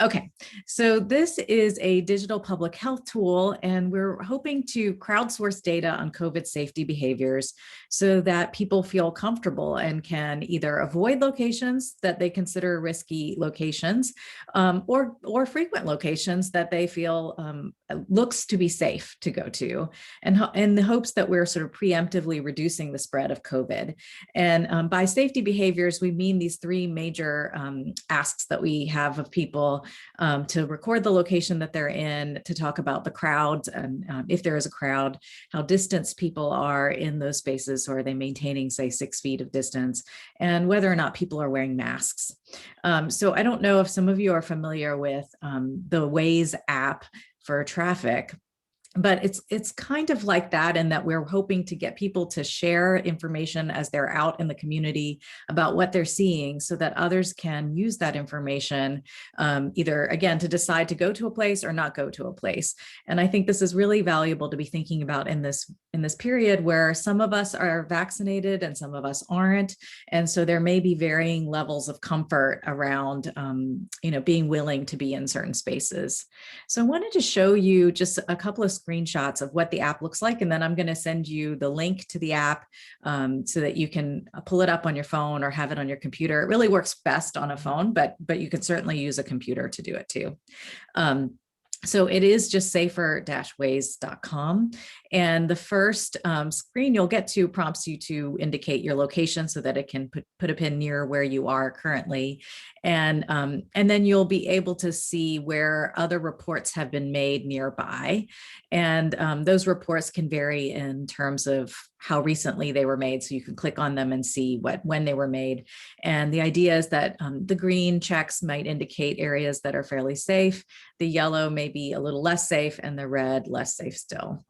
Okay, so this is a digital public health tool, and we're hoping to crowdsource data on COVID safety behaviors so that people feel comfortable and can either avoid locations that they consider risky locations, or frequent locations that they feel looks to be safe to go to, and in the hopes that we're sort of preemptively reducing the spread of COVID. And by safety behaviors, we mean these three major asks that we have of people: to record the location that they're in, to talk about the crowds, and if there is a crowd, how distanced people are in those spaces, or are they maintaining, say, 6 feet of distance, and whether or not people are wearing masks. So I don't know if some of you are familiar with the Waze app for traffic. But it's kind of like that, in that we're hoping to get people to share information as they're out in the community about what they're seeing, so that others can use that information, either again to decide to go to a place or not go to a place. And I think this is really valuable to be thinking about in this period where some of us are vaccinated and some of us aren't, and so there may be varying levels of comfort around being willing to be in certain spaces. So I wanted to show you just a couple of screenshots of what the app looks like, and then I'm going to send you the link to the app so that you can pull it up on your phone or have it on your computer. It really works best on a phone, but you can certainly use a computer to do it too. So it is just safer-ways.com. And the first screen you'll get to prompts you to indicate your location so that it can put a pin near where you are currently. And then you'll be able to see where other reports have been made nearby. And those reports can vary in terms of how recently they were made. So you can click on them and see when they were made. And the idea is that the green checks might indicate areas that are fairly safe. The yellow may be a little less safe, and the red less safe still.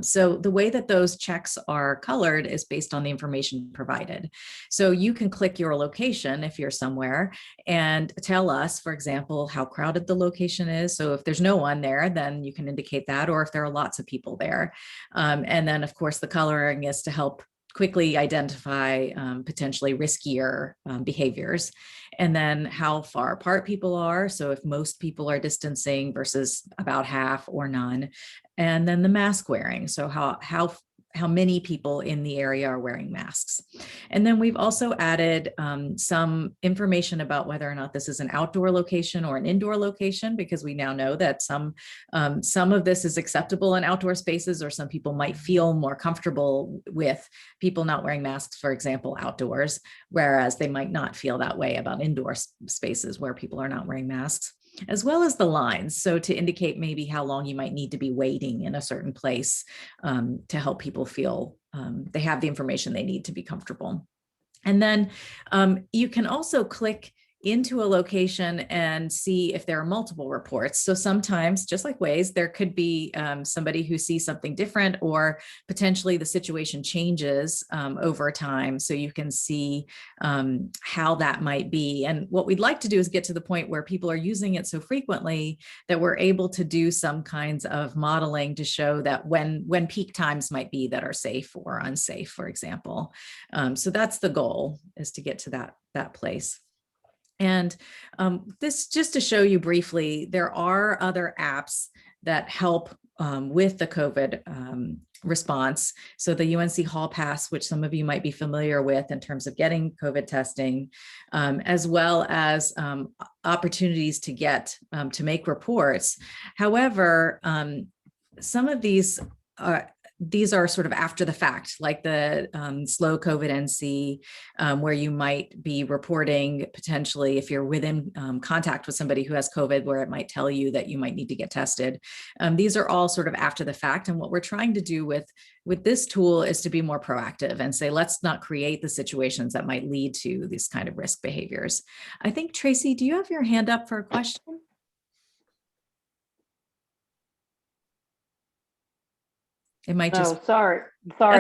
So the way that those checks are colored is based on the information provided. So you can click your location if you're somewhere and tell us, for example, how crowded the location is. So if there's no one there, then you can indicate that, or if there are lots of people there. And then of course the coloring is to help quickly identify potentially riskier behaviors, and then how far apart people are. So if most people are distancing versus about half or none, and then the mask wearing. So how many people in the area are wearing masks. And then we've also added some information about whether or not this is an outdoor location or an indoor location, because we now know that some of this is acceptable in outdoor spaces, or some people might feel more comfortable with people not wearing masks, for example, outdoors, whereas they might not feel that way about indoor spaces where people are not wearing masks, as well as the lines. So to indicate maybe how long you might need to be waiting in a certain place to help people feel they have the information they need to be comfortable. And then you can also click into a location and see if there are multiple reports. So sometimes, just like Waze, there could be somebody who sees something different, or potentially the situation changes over time. So you can see how that might be. And what we'd like to do is get to the point where people are using it so frequently that we're able to do some kinds of modeling to show that when peak times might be that are safe or unsafe, for example. So that's the goal, is to get to that place. And this, just to show you briefly, there are other apps that help with the COVID response. So the UNC Hall Pass, which some of you might be familiar with in terms of getting COVID testing, as well as opportunities to get to make reports. However, some of these are sort of after the fact, like the slow COVID NC, where you might be reporting potentially if you're within contact with somebody who has COVID, where it might tell you that you might need to get tested. These are all sort of after the fact. And what we're trying to do with this tool is to be more proactive and say, let's not create the situations that might lead to these kind of risk behaviors. I think, Tracy, do you have your hand up for a question? It might just. Oh, sorry.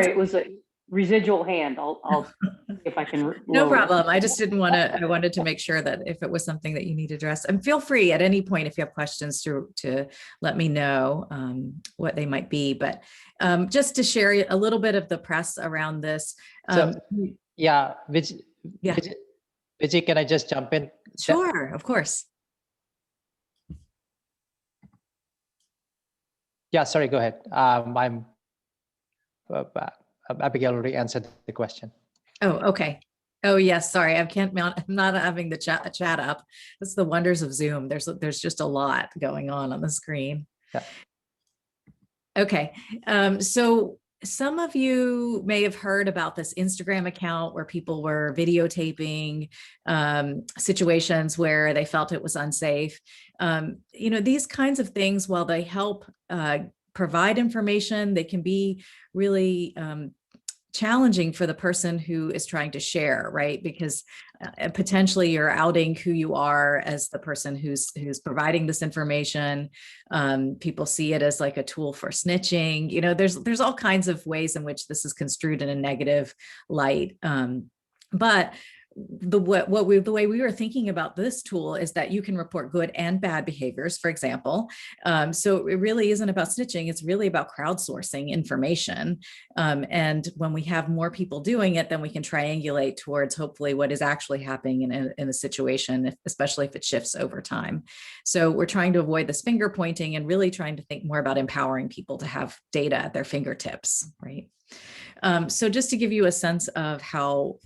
It was a residual hand. I'll see if I can. No problem. I just didn't want to. I wanted to make sure that if it was something that you need addressed, and feel free at any point if you have questions to let me know what they might be. But just to share a little bit of the press around this. Yeah, Viji, can I just jump in? Sure, of course. Yeah, sorry, go ahead. Abigail already answered the question. Oh, okay. Oh, yes. Sorry, I'm not having the chat up. That's the wonders of Zoom. There's just a lot going on the screen. Yeah. Okay. So some of you may have heard about this Instagram account where people were videotaping situations where they felt it was unsafe. These kinds of things, while they help provide information, they can be really challenging for the person who is trying to share, right? Because potentially you're outing who you are as the person who's providing this information. People see it as like a tool for snitching. You know, there's all kinds of ways in which this is construed in a negative light. But the way we were thinking about this tool is that you can report good and bad behaviors, for example. So it really isn't about snitching. It's really about crowdsourcing information. And when we have more people doing it, then we can triangulate towards hopefully what is actually happening in a situation, especially if it shifts over time. So we're trying to avoid this finger pointing and really trying to think more about empowering people to have data at their fingertips, right? So just to give you a sense of how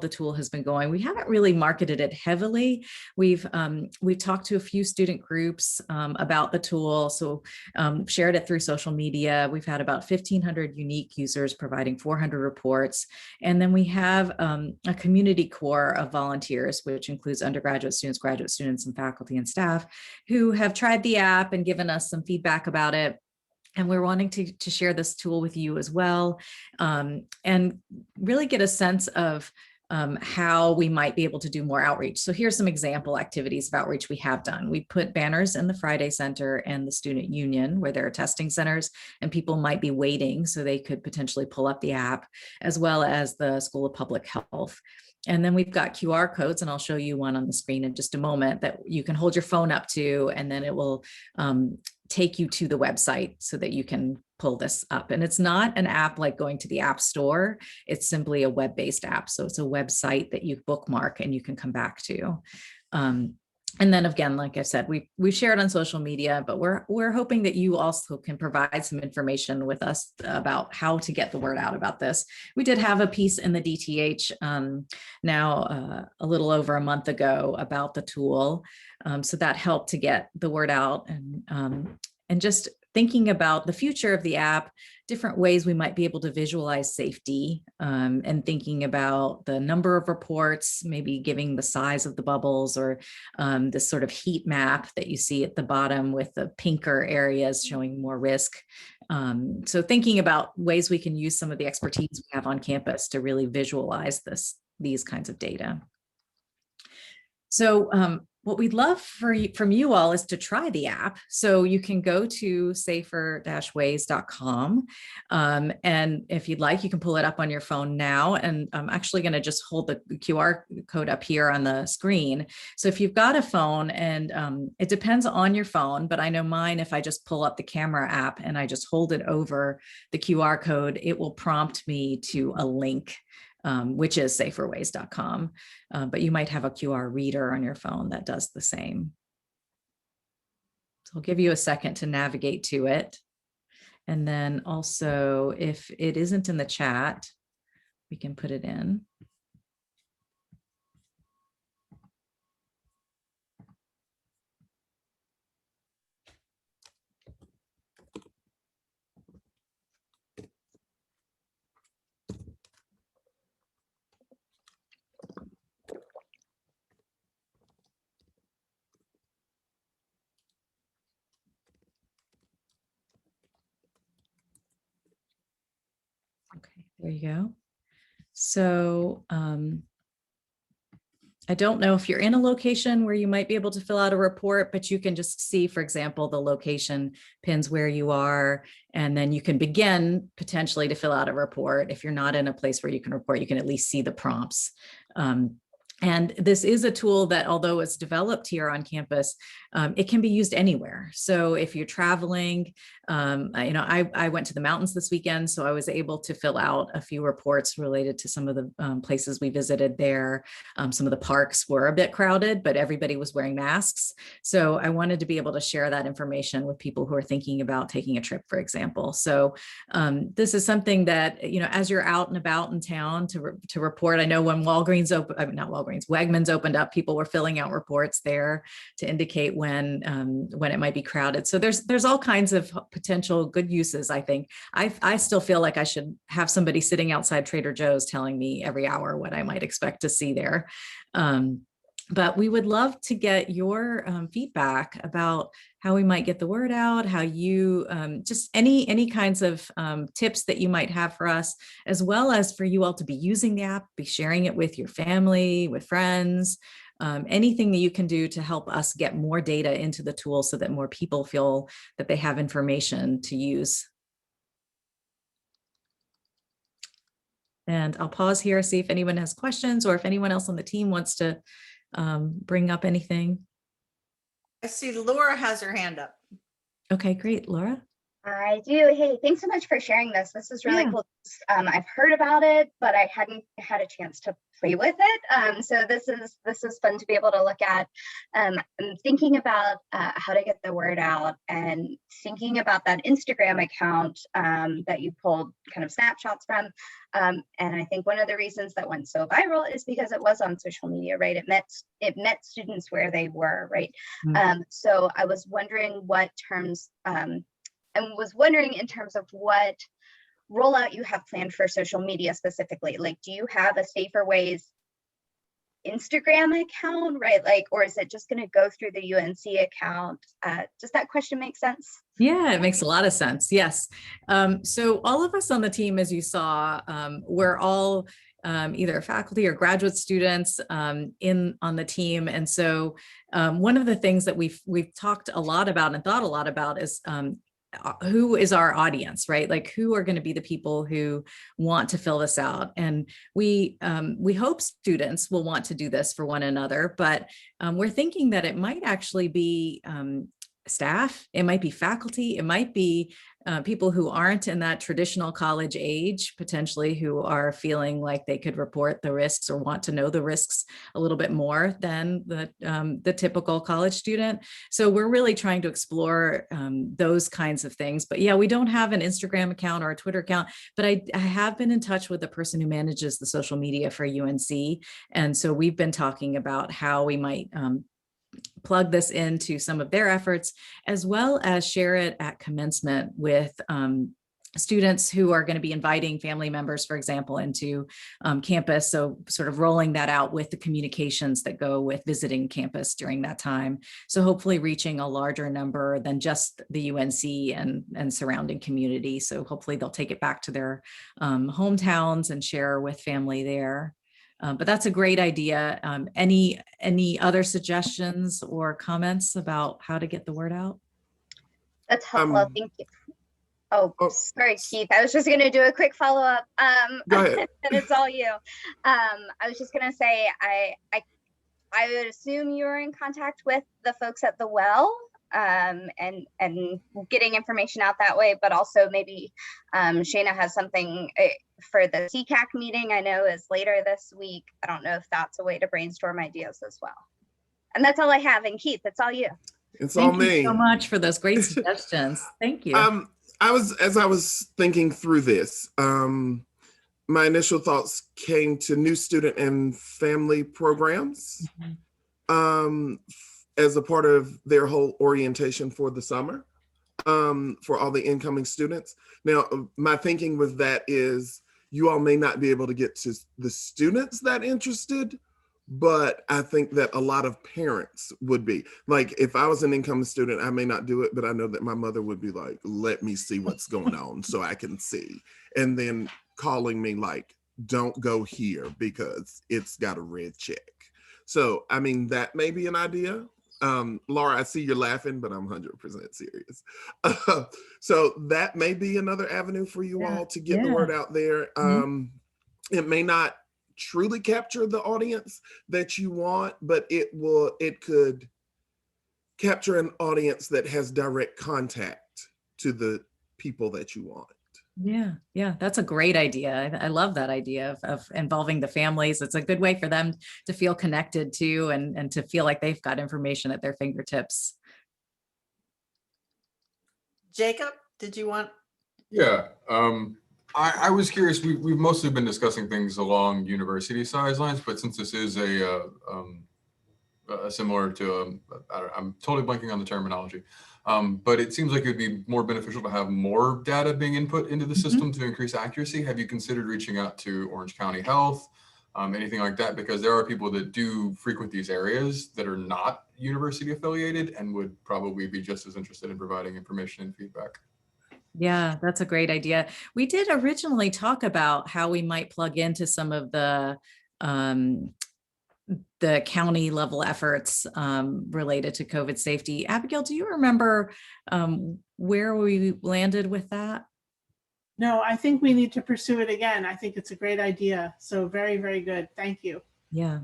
the tool has been going, we haven't really marketed it heavily. We've talked to a few student groups about the tool, so shared it through social media. We've had about 1,500 unique users providing 400 reports. And then we have a community core of volunteers, which includes undergraduate students, graduate students, and faculty and staff who have tried the app and given us some feedback about it. And we're wanting to share this tool with you as well, and really get a sense of how we might be able to do more outreach. So here's some example activities of outreach we have done. We put banners in the Friday Center and the Student Union where there are testing centers and people might be waiting so they could potentially pull up the app, as well as the School of Public Health. And then we've got QR codes, and I'll show you one on the screen in just a moment that you can hold your phone up to, and then it will take you to the website so that you can pull this up. And it's not an app like going to the App Store. It's simply a web-based app. So it's a website that you bookmark and you can come back to. And then again, like I said, we share it on social media, but we're hoping that you also can provide some information with us about how to get the word out about this. We did have a piece in the DTH now a little over a month ago about the tool. So that helped to get the word out, and just thinking about the future of the app, different ways we might be able to visualize safety, and thinking about the number of reports, maybe giving the size of the bubbles, or this sort of heat map that you see at the bottom with the pinker areas showing more risk. So thinking about ways we can use some of the expertise we have on campus to really visualize these kinds of data. So what we'd love from you all is to try the app. So you can go to safer-ways.com. And if you'd like, you can pull it up on your phone now. And I'm actually going to just hold the QR code up here on the screen. So if you've got a phone, and it depends on your phone, but I know mine, if I just pull up the camera app and I just hold it over the QR code, it will prompt me to a link, which is saferways.com. But you might have a QR reader on your phone that does the same. So I'll give you a second to navigate to it. And then also, if it isn't in the chat, we can put it in. Okay, there you go. So I don't know if you're in a location where you might be able to fill out a report, but you can just see, for example, the location pins where you are, and then you can begin potentially to fill out a report. If you're not in a place where you can report, you can at least see the prompts. And this is a tool that, although it's developed here on campus, it can be used anywhere. So if you're traveling, I went to the mountains this weekend, so I was able to fill out a few reports related to some of the places we visited there. Some of the parks were a bit crowded, but everybody was wearing masks. So I wanted to be able to share that information with people who are thinking about taking a trip, for example. So this is something that, as you're out and about in town to report, I know when Wegmans opened up, people were filling out reports there to indicate when it might be crowded. So there's all kinds of potential good uses. I think I still feel like I should have somebody sitting outside Trader Joe's telling me every hour what I might expect to see there. But we would love to get your feedback about how we might get the word out, how you, just any kinds of tips that you might have for us, as well as for you all to be using the app, be sharing it with your family, with friends, anything that you can do to help us get more data into the tool so that more people feel that they have information to use. And I'll pause here, see if anyone has questions or if anyone else on the team wants to bring up anything. I see Laura has her hand up. Okay, great. Laura? I do. Hey, thanks so much for sharing this. This is really cool. I've heard about it, but I hadn't had a chance to play with it. So this is fun to be able to look at. I'm thinking about how to get the word out and thinking about that Instagram account that you pulled kind of snapshots from. And I think one of the reasons that went so viral is because it was on social media, right? It met students where they were, right? So I was wondering what terms and was wondering in terms of what rollout you have planned for social media specifically. Like, do you have a Safer Ways Instagram account, right? Like, or is it just going to go through the UNC account? Does that question make sense? Yeah, it makes a lot of sense. Yes. So all of us on the team, as you saw, we're all either faculty or graduate students on the team. And so one of the things that we've talked a lot about and thought a lot about is who is our audience, right? Like, who are going to be the people who want to fill this out? And we hope students will want to do this for one another, but we're thinking that it might actually be staff, it might be faculty, it might be people who aren't in that traditional college age, potentially, who are feeling like they could report the risks or want to know the risks a little bit more than the typical college student. So we're really trying to explore those kinds of things. But yeah, we don't have an Instagram account or a Twitter account, but I have been in touch with the person who manages the social media for UNC. And so we've been talking about how we might plug this into some of their efforts, as well as share it at commencement with students who are going to be inviting family members, for example, into campus. So sort of rolling that out with the communications that go with visiting campus during that time. So hopefully reaching a larger number than just the UNC and surrounding community. So hopefully they'll take it back to their hometowns and share with family there. But that's a great idea. Any other suggestions or comments about how to get the word out? That's helpful. Thank you. Oh, sorry, Keith. I was just going to do a quick follow up. Go ahead. And it's all you. I was just going to say, I would assume you're in contact with the folks at the Well and getting information out that way, but also maybe Shayna has something for the CCAC meeting, I know is later this week. I don't know if that's a way to brainstorm ideas as well. And that's all I have. And Keith, it's all you. It's all me. Thank you so much for those great suggestions. Thank you. As I was thinking through this, my initial thoughts came to new student and family programs as a part of their whole orientation for the summer for all the incoming students. Now, my thinking with that is you all may not be able to get to the students that interested, but I think that a lot of parents would be. Like, if I was an incoming student, I may not do it, but I know that my mother would be like, let me see what's going on so I can see. And then calling me like, don't go here because it's got a red check. So, I mean, that may be an idea. Laura, I see you're laughing, but I'm 100% serious. So that may be another avenue for you all to get the word out there. It may not truly capture the audience that you want, but it could capture an audience that has direct contact to the people that you want. Yeah, that's a great idea. I love that idea of involving the families. It's a good way for them to feel connected to and to feel like they've got information at their fingertips. Jacob, did you want? Yeah, I was curious. We've mostly been discussing things along university size lines, but since this is a similar to I'm totally blanking on the terminology. But it seems like it would be more beneficial to have more data being input into the system to increase accuracy. Have you considered reaching out to Orange County Health anything like that, because there are people that do frequent these areas that are not university affiliated and would probably be just as interested in providing information and feedback. Yeah, that's a great idea. We did originally talk about how we might plug into some of the county level efforts related to COVID safety. Abigail, do you remember where we landed with that? No, I think we need to pursue it again. I think it's a great idea. So very, very good. Thank you. Yeah.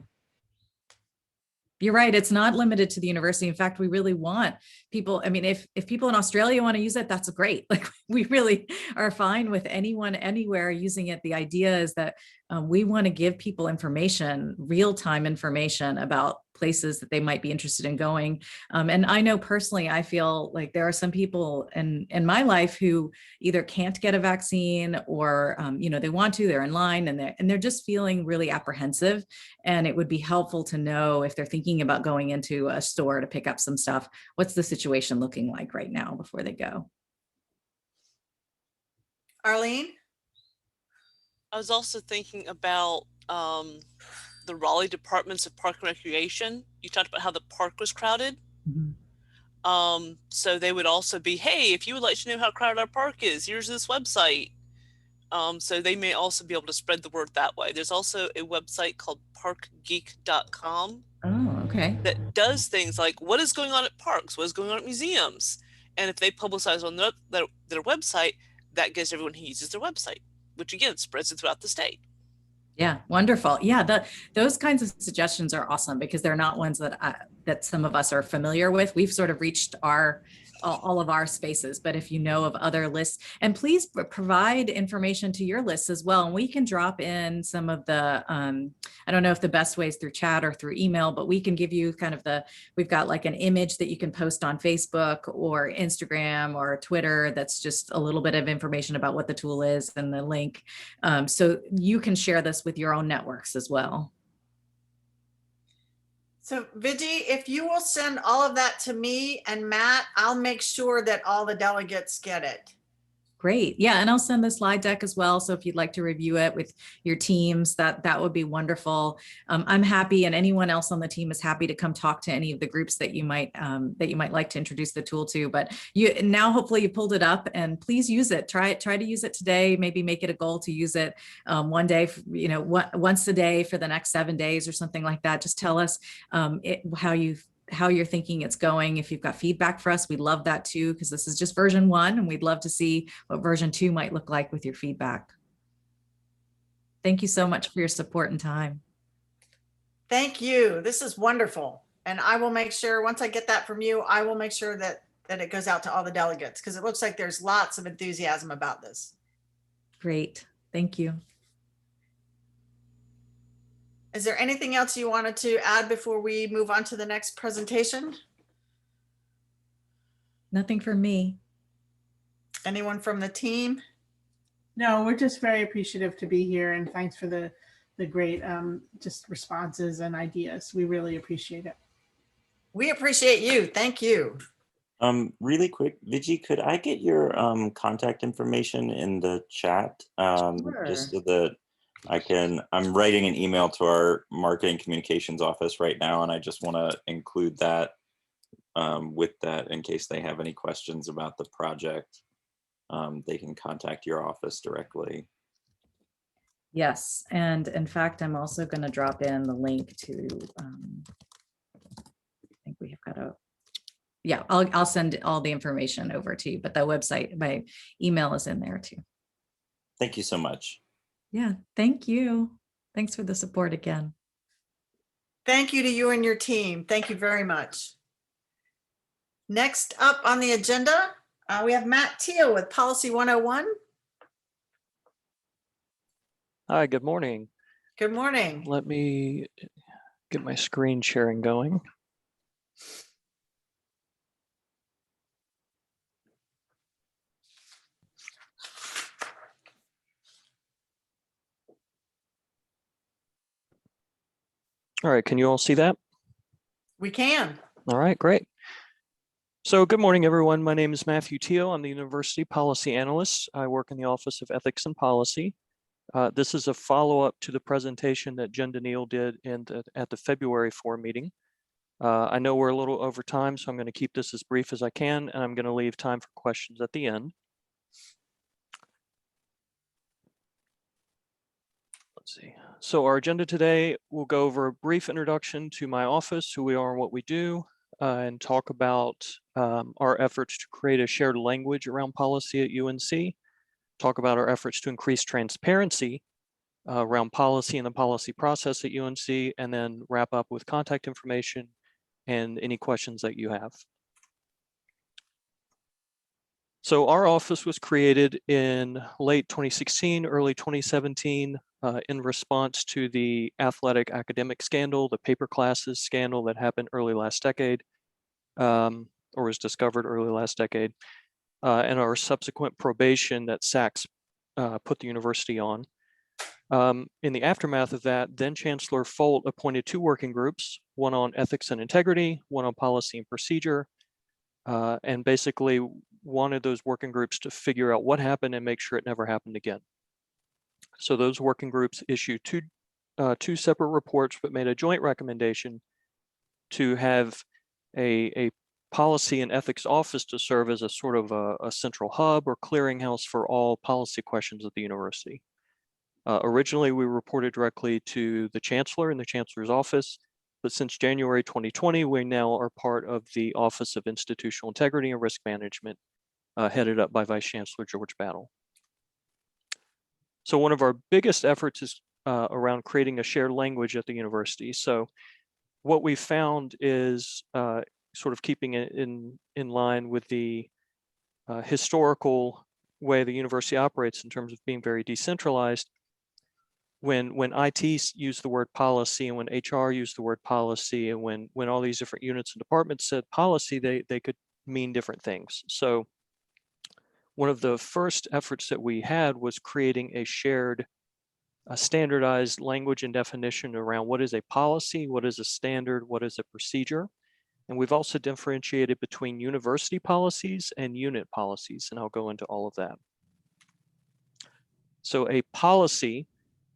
You're right. It's not limited to the university. In fact, we really want people. I mean, if people in Australia want to use it, that's great. Like, we really are fine with anyone anywhere using it. The idea is that we want to give people information, real-time information about places that they might be interested in going. And I know personally, I feel like there are some people in my life who either can't get a vaccine or, they want to, they're in line and they're just feeling really apprehensive. And it would be helpful to know, if they're thinking about going into a store to pick up some stuff, what's the situation looking like right now before they go? Arlene? I was also thinking about the Raleigh Departments of Park and Recreation. You talked about how the park was crowded. Mm-hmm. So they would also be, hey, if you would like to know how crowded our park is, here's this website. So they may also be able to spread the word that way. There's also a website called parkgeek.com. Oh, okay. That does things like, what is going on at parks? What is going on at museums? And if they publicize on their website, that gives everyone who uses their website, which again spreads it throughout the state. Yeah, wonderful. Yeah, those kinds of suggestions are awesome because they're not ones that some of us are familiar with. We've sort of reached all of our spaces, but if you know of other lists, and please provide information to your lists as well. And we can drop in some of the, I don't know if the best way is through chat or through email, but we can give you kind of we've got like an image that you can post on Facebook or Instagram or Twitter. That's just a little bit of information about what the tool is and the link. So you can share this with your own networks as well. So Viji, if you will send all of that to me and Matt, I'll make sure that all the delegates get it. Great. Yeah. And I'll send the slide deck as well. So if you'd like to review it with your teams, that would be wonderful. I'm happy, and anyone else on the team is happy to come talk to any of the groups that you might like to introduce the tool to. But now hopefully you pulled it up, and please use it. Try to use it today. Maybe make it a goal to use it one day, once a day for the next 7 days or something like that. Just tell us how you're thinking it's going. If you've got feedback for us, we'd love that too, because this is just version 1 and we'd love to see what version 2 might look like with your feedback. Thank you so much for your support and time. Thank you. This is wonderful. And I will make sure, once I get that from you, I will make sure that it goes out to all the delegates, because it looks like there's lots of enthusiasm about this. Great. Thank you. Is there anything else you wanted to add before we move on to the next presentation? Nothing for me. Anyone from the team? No, we're just very appreciative to be here, and thanks for the great just responses and ideas. We really appreciate it. We appreciate you. Thank you. Really quick, Viji, could I get your contact information in the chat? Sure. Just so that I'm writing an email to our marketing communications office right now, and I just want to include that with that in case they have any questions about the project. They can contact your office directly. Yes, and in fact, I'm also going to drop in the link to, I think we have got yeah, I'll send all the information over to you, but the website, my email is in there too. Thank you so much. Yeah, thank you. Thanks for the support again. Thank you to you and your team. Thank you very much. Next up on the agenda, we have Matt Teal with Policy 101. Hi, good morning. Good morning. Let me get my screen sharing going. All right, can you all see that? We can. All right, great. So good morning, everyone. My name is Matthew Teal. I'm the University Policy Analyst. I work in the Office of Ethics and Policy. This is a follow-up to the presentation that Jen Daniil did at the February 4 meeting. I know we're a little over time, so I'm going to keep this as brief as I can, and I'm going to leave time for questions at the end. Let's see. So our agenda today, we'll go over a brief introduction to my office, who we are and what we do, and talk about our efforts to create a shared language around policy at UNC, talk about our efforts to increase transparency around policy and the policy process at UNC, and then wrap up with contact information and any questions that you have. So our office was created in late 2016, early 2017, in response to the athletic academic scandal, the paper classes scandal that happened early last decade, or was discovered early last decade, and our subsequent probation that Sachs put the university on. In the aftermath of that, then Chancellor Folt appointed 2 working groups, one on ethics and integrity, one on policy and procedure, and basically wanted those working groups to figure out what happened and make sure it never happened again. So those working groups issued two separate reports, but made a joint recommendation to have a policy and ethics office to serve as a sort of a central hub or clearinghouse for all policy questions at the university. Originally, we reported directly to the Chancellor in the Chancellor's office, but since January 2020, we now are part of the Office of Institutional Integrity and Risk Management, headed up by Vice Chancellor George Battle. So one of our biggest efforts is around creating a shared language at the university. So what we found is sort of keeping it in line with the historical way the university operates in terms of being very decentralized. When IT used the word policy and when HR used the word policy and when all these different units and departments said policy, they could mean different things. So one of the first efforts that we had was creating a shared, standardized language and definition around what is a policy, what is a standard, what is a procedure. And we've also differentiated between university policies and unit policies, and I'll go into all of that. So a policy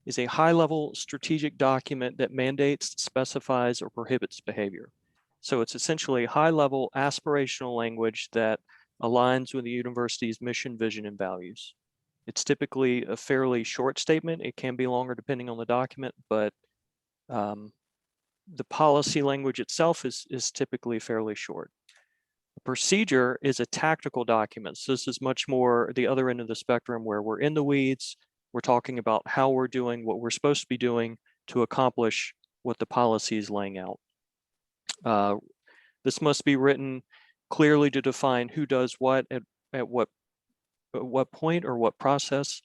is a high-level strategic document that mandates, specifies, or prohibits behavior. So it's essentially high-level aspirational language that aligns with the university's mission, vision, and values. It's typically a fairly short statement. It can be longer depending on the document, but the policy language itself is typically fairly short. A procedure is a tactical document. So this is much more the other end of the spectrum where we're in the weeds. We're talking about how we're doing what we're supposed to be doing to accomplish what the policy is laying out. This must be written clearly to define who does what at what point or what process.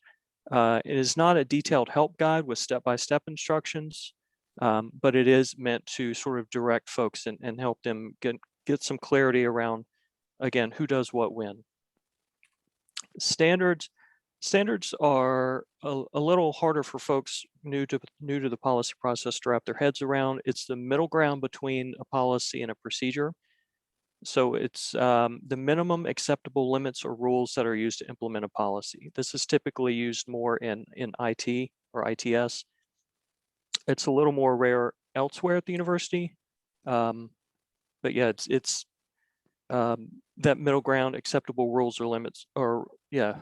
It is not a detailed help guide with step-by-step instructions, but it is meant to sort of direct folks and help them get some clarity around, again, who does what when. Standards are a little harder for folks new to the policy process to wrap their heads around. It's the middle ground between a policy and a procedure. So it's the minimum acceptable limits or rules that are used to implement a policy. This is typically used more in IT or ITS. It's a little more rare elsewhere at the university. But yeah, it's that middle ground, acceptable rules or limits, or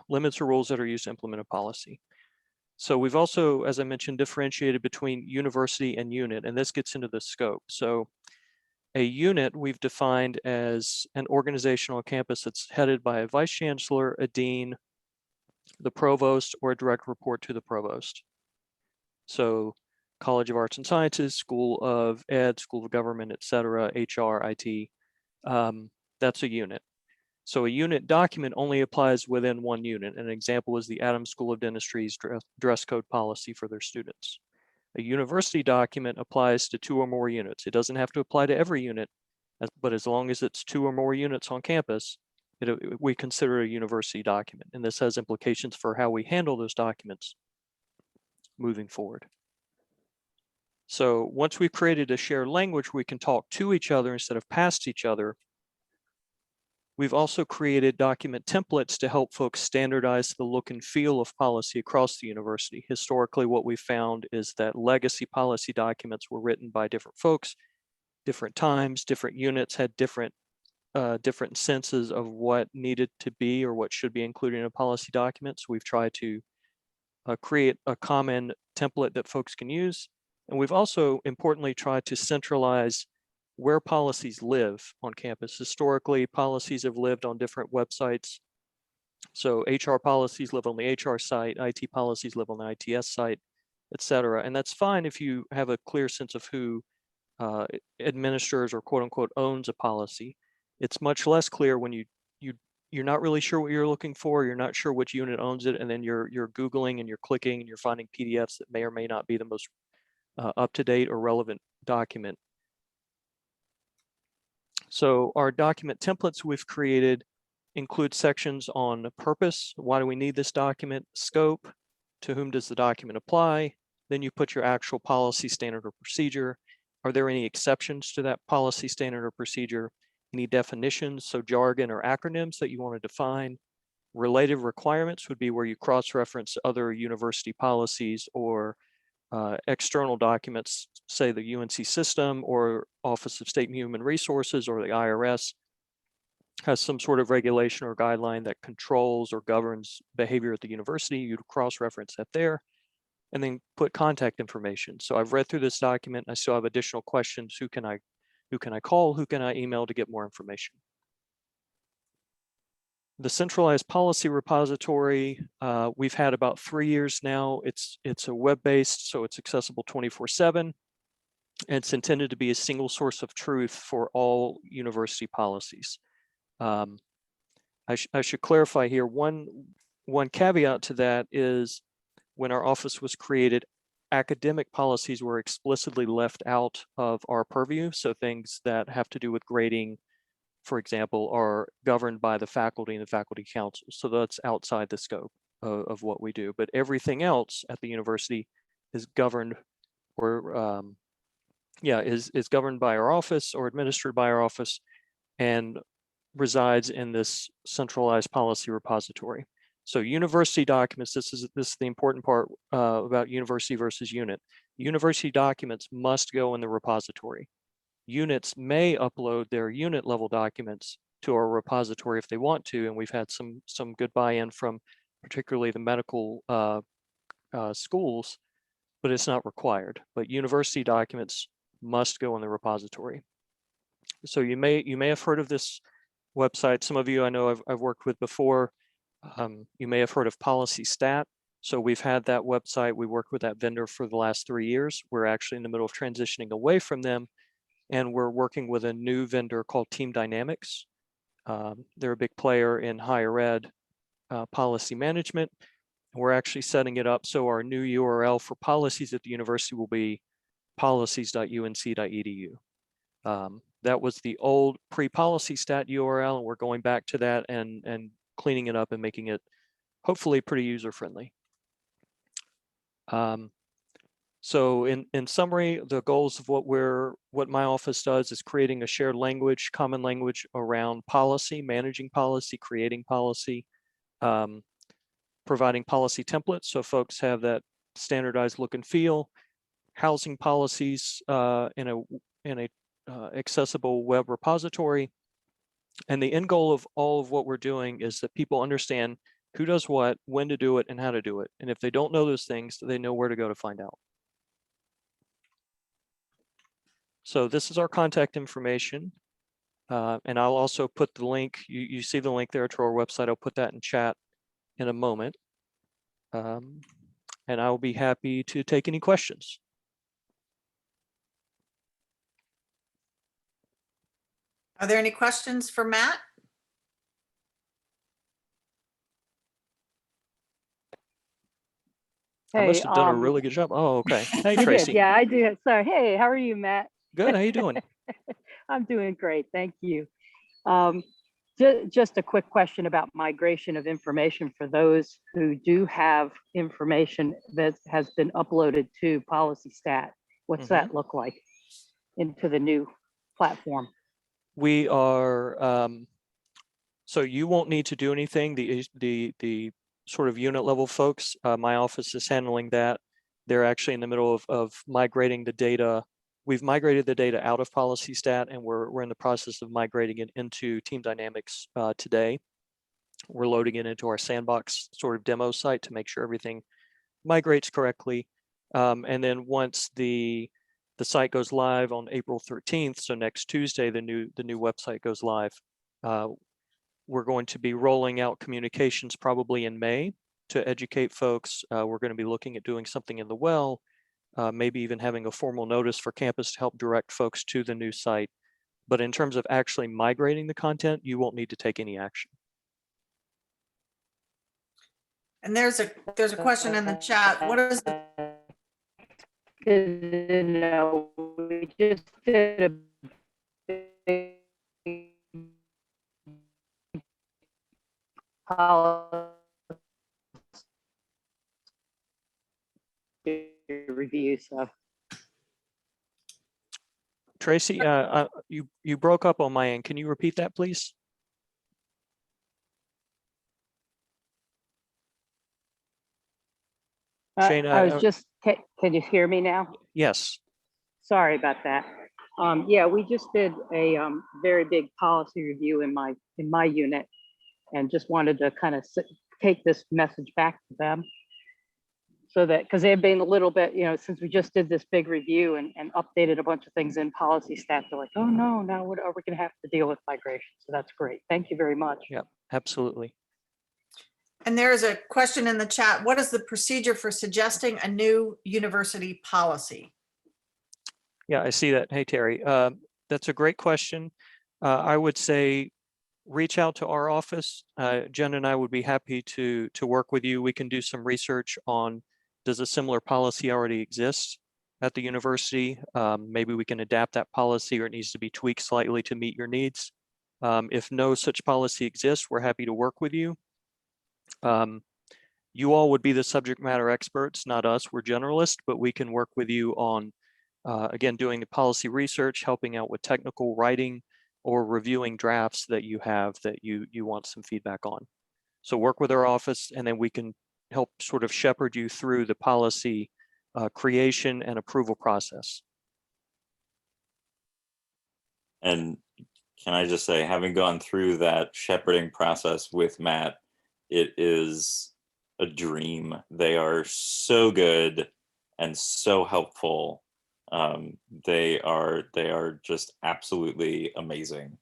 limits or rules that are used to implement a policy. So we've also, as I mentioned, differentiated between university and unit, and this gets into the scope. So a unit we've defined as an organizational campus that's headed by a vice chancellor, a dean, the provost, or a direct report to the provost. So College of Arts and Sciences, School of Ed, School of Government, et cetera, HR, IT, that's a unit. So a unit document only applies within one unit. An example is the Adams School of Dentistry's dress code policy for their students. A university document applies to 2 or more units. It doesn't have to apply to every unit, but as long as it's 2 or more units on campus, we consider it a university document. And this has implications for how we handle those documents moving forward. So once we've created a shared language, we can talk to each other instead of past each other. We've also created document templates to help folks standardize the look and feel of policy across the university. Historically, what we found is that legacy policy documents were written by different folks, different times, different units had different senses of what needed to be or what should be included in a policy document. So we've tried to create a common template that folks can use. And we've also importantly tried to centralize where policies live on campus. Historically, policies have lived on different websites. So HR policies live on the HR site, IT policies live on the ITS site, et cetera. And that's fine if you have a clear sense of who administers or quote unquote owns a policy. It's much less clear when you're not really sure what you're looking for, you're not sure which unit owns it, and then you're Googling and you're clicking and you're finding PDFs that may or may not be the most up-to-date or relevant document. So our document templates we've created include sections on purpose. Why do we need this document? Scope. To whom does the document apply? Then you put your actual policy, standard, or procedure. Are there any exceptions to that policy, standard, or procedure? Any definitions, so jargon or acronyms that you want to define? Related requirements would be where you cross-reference other university policies or external documents, say the UNC system or Office of State and Human Resources or the IRS has some sort of regulation or guideline that controls or governs behavior at the university. You'd cross-reference that there and then put contact information. So I've read through this document. I still have additional questions. Who can I call? Who can I email to get more information? The centralized policy repository, we've had about 3 years now. It's a web-based, so it's accessible 24/7. It's intended to be a single source of truth for all university policies. I should clarify here, one caveat to that is when our office was created, academic policies were explicitly left out of our purview. So things that have to do with grading, for example, are governed by the faculty and the faculty council. So that's outside the scope of what we do. But everything else at the university is governed or is governed by our office or administered by our office and resides in this centralized policy repository. So university documents, this is the important part about university versus unit. University documents must go in the repository. Units may upload their unit level documents to our repository if they want to, and we've had some good buy-in from particularly the medical schools, but it's not required. But university documents must go in the repository. So you may have heard of this website. Some of you I know I've worked with before. You may have heard of Policy Stat. So we've had that website. We worked with that vendor for the last 3 years. We're actually in the middle of transitioning away from them. And we're working with a new vendor called Team Dynamics. They're a big player in higher ed policy management. We're actually setting it up so our new URL for policies at the university will be policies.unc.edu. That was the old pre-policy stat URL, and we're going back to that and cleaning it up and making it hopefully pretty user-friendly. So in summary, the goals of what my office does is creating a shared language, common language around policy, managing policy, creating policy, providing policy templates so folks have that standardized look and feel, housing policies in a accessible web repository. And the end goal of all of what we're doing is that people understand who does what, when to do it, and how to do it. And if they don't know those things, they know where to go to find out. So this is our contact information. And I'll also put the link, you see the link there to our website. I'll put that in chat in a moment. And I will be happy to take any questions. Are there any questions for Matt? I must have done a really good job. Oh, okay. Hey, You Tracy. did. Yeah, I do. Sorry. Hey, how are you, Matt? Good. How you doing? I'm doing great. Thank you. Just a quick question about migration of information for those who do have information that has been uploaded to Policy Stat. What's that look like into the new platform? We are So you won't need to do anything. The sort of unit level folks, my office is handling that. They're actually in the middle of migrating the data. We've migrated the data out of PolicyStat, and we're in the process of migrating it into Team Dynamics today. We're loading it into our sandbox sort of demo site to make sure everything migrates correctly. And then once the site goes live on April 13th, so next Tuesday, the new website goes live. We're going to be rolling out communications probably in May to educate folks. We're going to be looking at doing something in the well, maybe even having a formal notice for campus to help direct folks to the new site. But in terms of actually migrating the content, you won't need to take any action. And there's a question in the chat. What is the No, we just did a big policy review, so. Tracy, you broke up on my end. Can you repeat that, please? Shane, I was just, can you hear me now? Yes. Sorry about that. Yeah, we just did a very big policy review in my unit, and just wanted to kind of take this message back to them, so that, because they've been a little bit, since we just did this big review and updated a bunch of things in PolicyStat, they're like, oh no, now we're going to have to deal with migration. So that's great. Thank you very much. Yeah, absolutely. And there is a question in the chat. What is the procedure for suggesting a new university policy? Yeah, I see that. Hey, Terry, that's a great question. I would say reach out to our office. Jen and I would be happy to work with you. We can do some research on, does a similar policy already exist at the university? Maybe we can adapt that policy, or it needs to be tweaked slightly to meet your needs. If no such policy exists, we're happy to work with you. You all would be the subject matter experts, not us. We're generalists, but we can work with you on, again, doing the policy research, helping out with technical writing, or reviewing drafts that you have that you want some feedback on. So work with our office, and then we can help sort of shepherd you through the policy creation and approval process. And can I just say, having gone through that shepherding process with Matt, it is a dream. They are so good and so helpful. They are just absolutely amazing.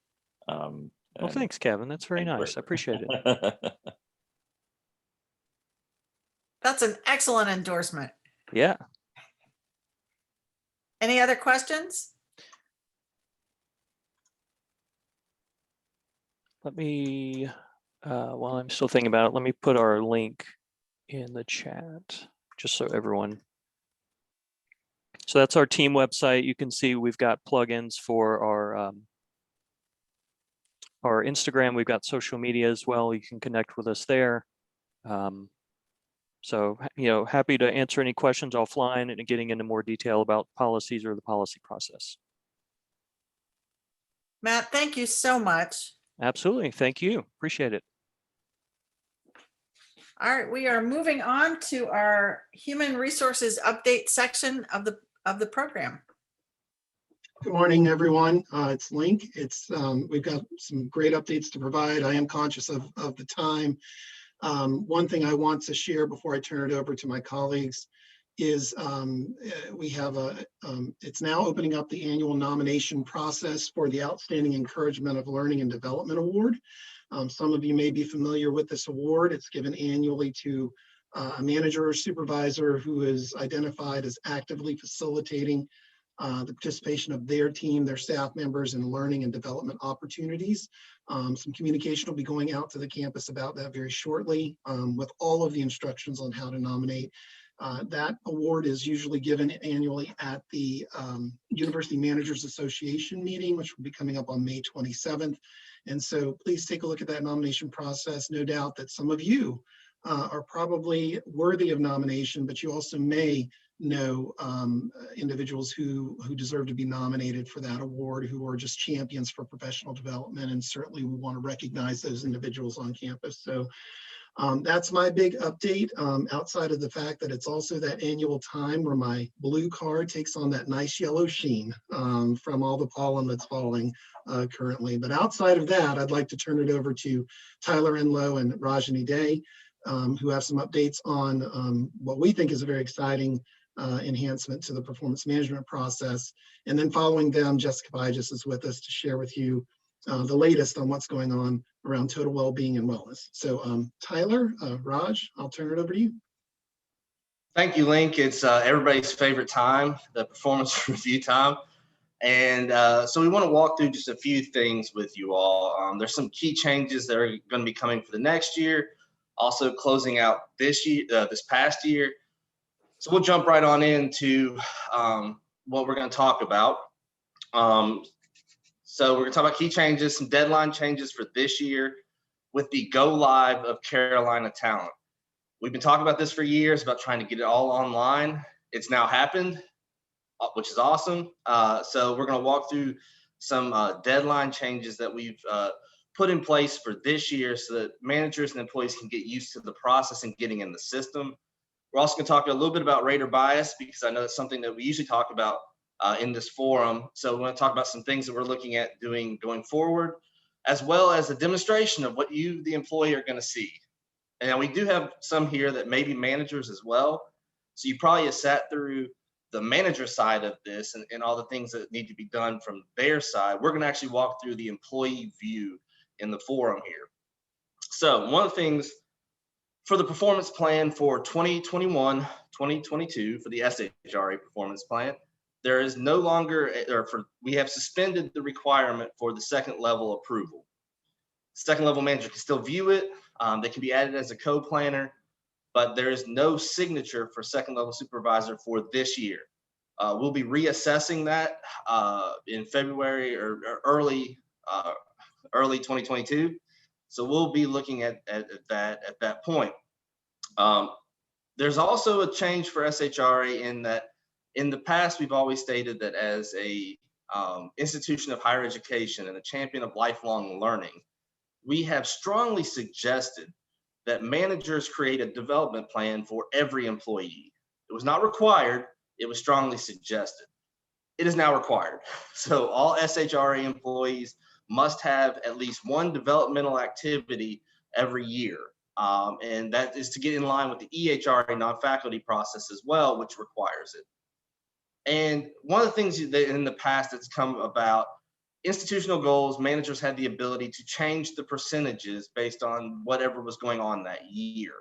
Well, thanks, Kevin. That's very nice. I appreciate it. That's an excellent endorsement. Yeah. Any other questions? Let me, while I'm still thinking about it, let me put our link in the chat, just so everyone. So that's our team website. You can see we've got plugins for our Instagram. We've got social media as well. You can connect with us there. So, happy to answer any questions offline and getting into more detail about policies or the policy process. Matt, thank you so much. Absolutely. Thank you. Appreciate it. All right, we are moving on to our human resources update section of the program. Good morning, everyone. It's Link. We've got some great updates to provide. I am conscious of the time. One thing I want to share before I turn it over to my colleagues is we have it's now opening up the annual nomination process for the Outstanding Encouragement of Learning and Development Award. Some of you may be familiar with this award. It's given annually to a manager or supervisor who is identified as actively facilitating the participation of their team, their staff members, in learning and development opportunities. Some communication will be going out to the campus about that very shortly, with all of the instructions on how to nominate. That award is usually given annually at the University Managers Association meeting, which will be coming up on May 27th. And so please take a look at that nomination process. No doubt that some of you are probably worthy of nomination, but you also may know individuals who deserve to be nominated for that award, who are just champions for professional development, and certainly we want to recognize those individuals on campus. So that's my big update, outside of the fact that it's also that annual time where my blue card takes on that nice yellow sheen from all the pollen that's falling currently. But outside of that, I'd like to turn it over to Tyler Enlow and Rajani Day, who have some updates on what we think is a very exciting enhancement to the performance management process. And then following them, Jessica Byges is with us to share with you the latest on what's going on around total well-being and wellness. So Tyler, Raj, I'll turn it over to you. Thank you, Link. It's everybody's favorite time, the performance review time. And so we want to walk through just a few things with you all. There's some key changes that are going to be coming for the next year, also closing out this year, this past year. So we'll jump right on into what we're going to talk about. So we're going to talk about key changes, some deadline changes for this year with the go live of Carolina Talent. We've been talking about this for years, about trying to get it all online. It's now happened, which is awesome. So we're going to walk through some deadline changes that we've put in place for this year so that managers and employees can get used to the process and getting in the system. We're also going to talk a little bit about rater bias, because I know that's something that we usually talk about in this forum. So we're going to talk about some things that we're looking at doing going forward, as well as a demonstration of what you, the employee, are going to see. And we do have some here that may be managers as well. So you probably have sat through the manager side of this and all the things that need to be done from their side. We're going to actually walk through the employee view in the forum here. So one of the things for the performance plan for 2021, 2022, for the SHRA performance plan, there is no longer, we have suspended the requirement for the second level approval. Second level manager can still view it. They can be added as a co-planner, but there is no signature for second level supervisor for this year. We'll be reassessing that in February or early 2022. So we'll be looking at that point. There's also a change for SHRA in that in the past, we've always stated that as a institution of higher education and a champion of lifelong learning, we have strongly suggested that managers create a development plan for every employee. It was not required, it was strongly suggested. It is now required. So all SHRA employees must have at least one developmental activity every year. And that is to get in line with the EHRA non-faculty process as well, which requires it. And one of the things that in the past that's come about, institutional goals, managers had the ability to change the percentages based on whatever was going on that year.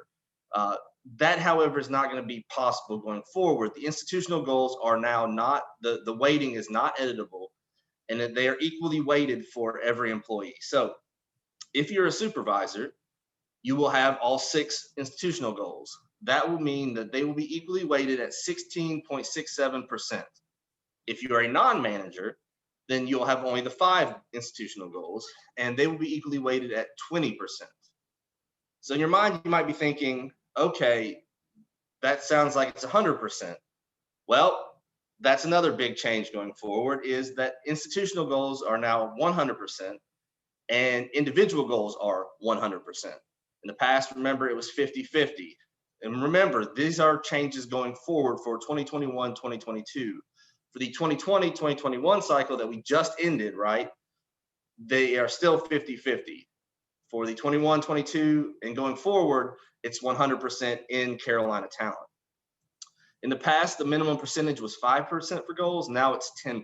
That, however, is not going to be possible going forward. The institutional goals are now not, the weighting is not editable, and that they are equally weighted for every employee. So if you're a supervisor, you will have all 6 institutional goals. That will mean that they will be equally weighted at 16.67%. If you're a non-manager, then you'll have only the 5 institutional goals, and they will be equally weighted at 20%. So in your mind, you might be thinking, okay, that sounds like it's 100%. Well, that's another big change going forward, is that institutional goals are now 100% and individual goals are 100%. In the past, remember, it was 50-50. And remember, these are changes going forward for 2021, 2022. For the 2020-2021 cycle that we just ended, right, they are still 50-50. For the 21-22 and going forward, it's 100% in Carolina Talent. In the past, the minimum percentage was 5% for goals. Now it's 10%.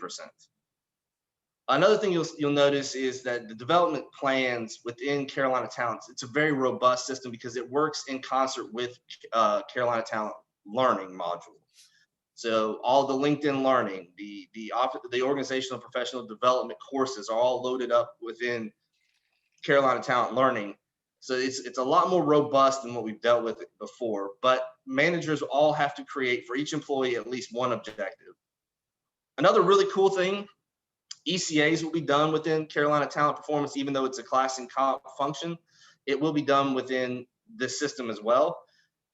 Another thing you'll notice is that the development plans within Carolina Talent, it's a very robust system because it works in concert with Carolina Talent Learning module. So all the LinkedIn Learning, the organizational professional development courses are all loaded up within Carolina Talent Learning. So it's a lot more robust than what we've dealt with before, but managers all have to create for each employee at least one objective. Another really cool thing, ECAs will be done within Carolina Talent Performance, even though it's a class and comp function. It will be done within this system as well.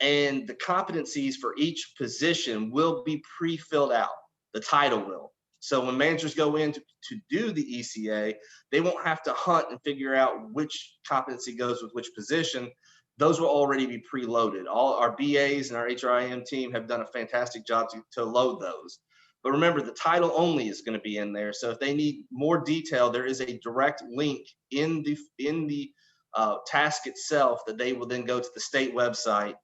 And the competencies for each position will be pre-filled out. The title will. So when managers go in to do the ECA, they won't have to hunt and figure out which competency goes with which position. Those will already be preloaded. All our BAs and our HRIM team have done a fantastic job to load those. But remember, the title only is going to be in there. So if they need more detail, there is a direct link in the task itself that they will then go to the state website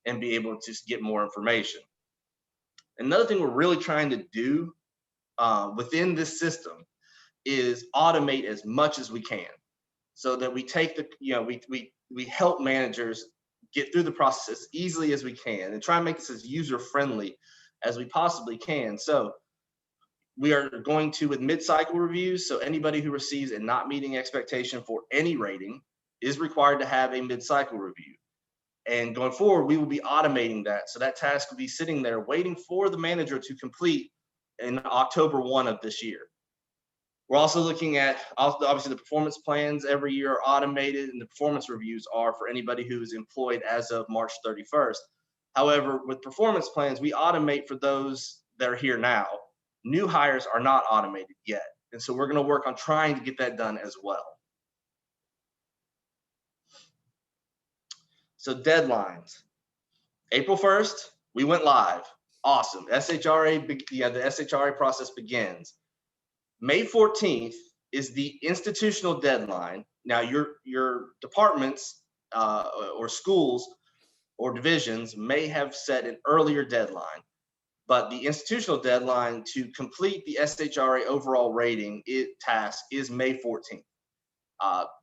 and be able to get more information. Another thing we're really trying to do within this system is automate as much as we can, so that we take the, we help managers get through the process as easily as we can and try and make this as user-friendly as we possibly can. So we are going to, with mid-cycle reviews, so anybody who receives a not meeting expectation for any rating is required to have a mid-cycle review. And going forward, we will be automating that. So that task will be sitting there waiting for the manager to complete in October 1 of this year. We're also looking at, obviously, the performance plans every year are automated, and the performance reviews are for anybody who is employed as of March 31st. However, with performance plans, we automate for those that are here now. New hires are not automated yet. And so we're going to work on trying to get that done as well. So deadlines. April 1st, we went live. Awesome. SHRA, the SHRA process begins. May 14th is the institutional deadline. Now, your departments or schools or divisions may have set an earlier deadline, but the institutional deadline to complete the SHRA overall rating task is May 14th.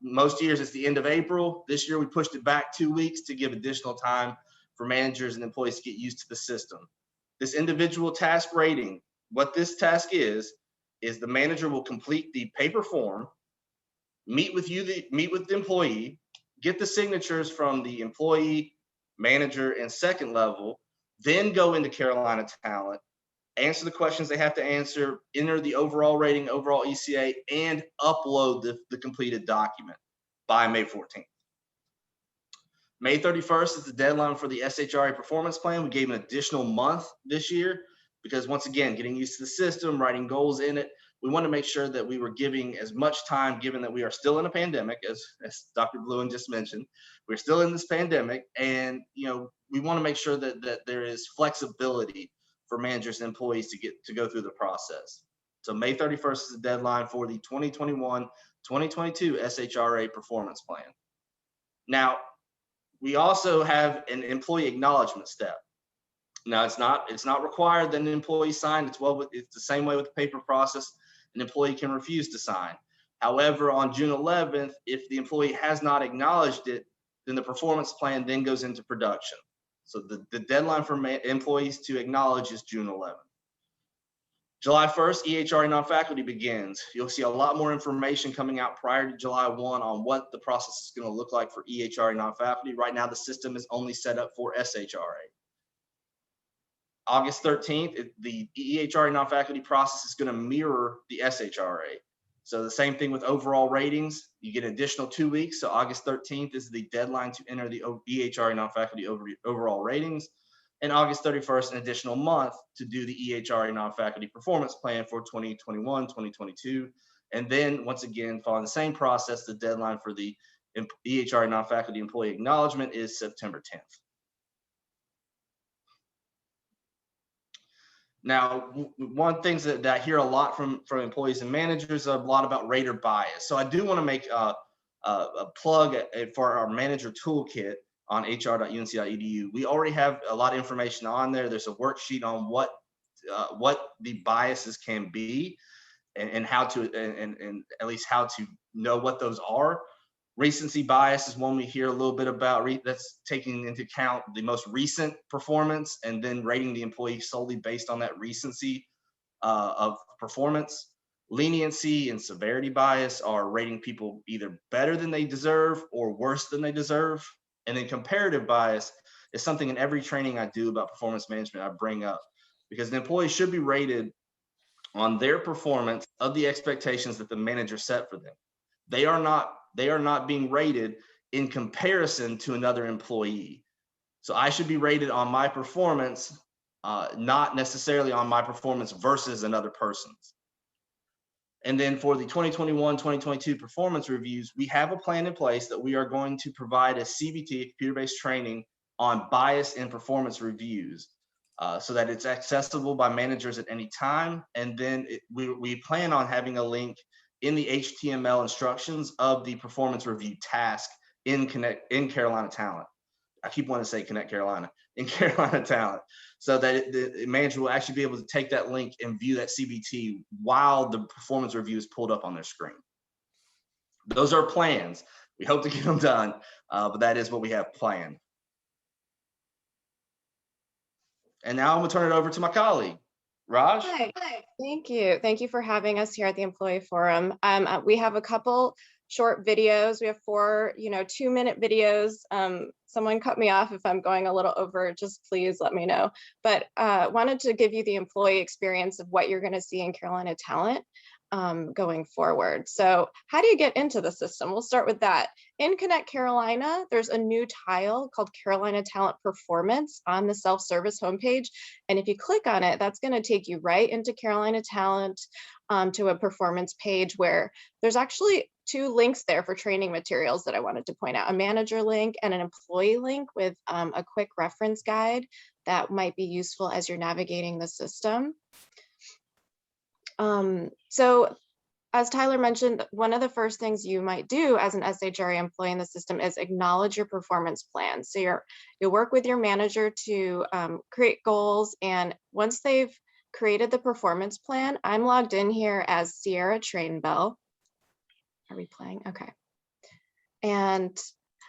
Most years it's the end of April. This year we pushed it back 2 weeks to give additional time for managers and employees to get used to the system. This individual task rating, what this task is the manager will complete the paper form, meet with the employee, get the signatures from the employee, manager, and second level, then go into Carolina Talent, answer the questions they have to answer, enter the overall rating, overall ECA, and upload the completed document by May 14th. May 31st is the deadline for the SHRA performance plan. We gave an additional month this year because, once again, getting used to the system, writing goals in it, we want to make sure that we were giving as much time, given that we are still in a pandemic, as Dr. Blouin just mentioned. We're still in this pandemic, and we want to make sure that there is flexibility for managers and employees to go through the process. So May 31st is the deadline for the 2021-2022 SHRA performance plan. Now, we also have an employee acknowledgement step. Now, it's not required that an employee sign. It's the same way with the paper process. An employee can refuse to sign. However, on June 11th, if the employee has not acknowledged it, then the performance plan then goes into production. So the deadline for employees to acknowledge is June 11th. July 1st, EHRA non-faculty begins. You'll see a lot more information coming out prior to July 1 on what the process is going to look like for EHRA non-faculty. Right now, the system is only set up for SHRA. August 13th, the EHRA non-faculty process is going to mirror the SHRA. So the same thing with overall ratings. You get an additional 2 weeks. So August 13th is the deadline to enter the EHRA non-faculty overall ratings. And August 31st, an additional month to do the EHRA non-faculty performance plan for 2021, 2022. And then once again, following the same process, the deadline for the EHRA non-faculty employee acknowledgement is September 10th. Now, one of the things that I hear a lot from employees and managers, a lot about rater bias. So I do want to make a plug for our manager toolkit on hr.unc.edu. We already have a lot of information on there. There's a worksheet on what the biases can be and how to, and at least how to know what those are. Recency bias is one we hear a little bit about. That's taking into account the most recent performance and then rating the employee solely based on that recency of performance. Leniency and severity bias are rating people either better than they deserve or worse than they deserve. And then comparative bias is something in every training I do about performance management I bring up, because an employee should be rated on their performance of the expectations that the manager set for them. They are not being rated in comparison to another employee. So I should be rated on my performance, not necessarily on my performance versus another person's. And then for the 2021-2022 performance reviews, we have a plan in place that we are going to provide a CBT, computer-based training on bias in performance reviews, so that it's accessible by managers at any time. And then we plan on having a link in the HTML instructions of the performance review task in Carolina Talent. I keep wanting to say Connect Carolina, in Carolina Talent, so that the manager will actually be able to take that link and view that CBT while the performance review is pulled up on their screen. Those are plans. We hope to get them done, but that is what we have planned. And now I'm gonna turn it over to my colleague, Raj. Hi. Thank you. Thank you for having us here at the Employee Forum. We have a couple short videos. We have 4, 2-minute videos. Someone cut me off if I'm going a little over, just please let me know. But wanted to give you the employee experience of what you're gonna see in Carolina Talent going forward. So how do you get into the system? We'll start with that. In Connect Carolina, there's a new tile called Carolina Talent Performance on the self-service homepage. And if you click on it, that's going to take you right into Carolina Talent to a performance page where there's actually 2 links there for training materials that I wanted to point out, a manager link and an employee link with a quick reference guide that might be useful as you're navigating the system. So as Tyler mentioned, one of the first things you might do as an SHRA employee in the system is acknowledge your performance plan. So you'll work with your manager to create goals, and once they've created the performance plan, I'm logged in here as Sierra Train Bell. Are we playing? Okay. And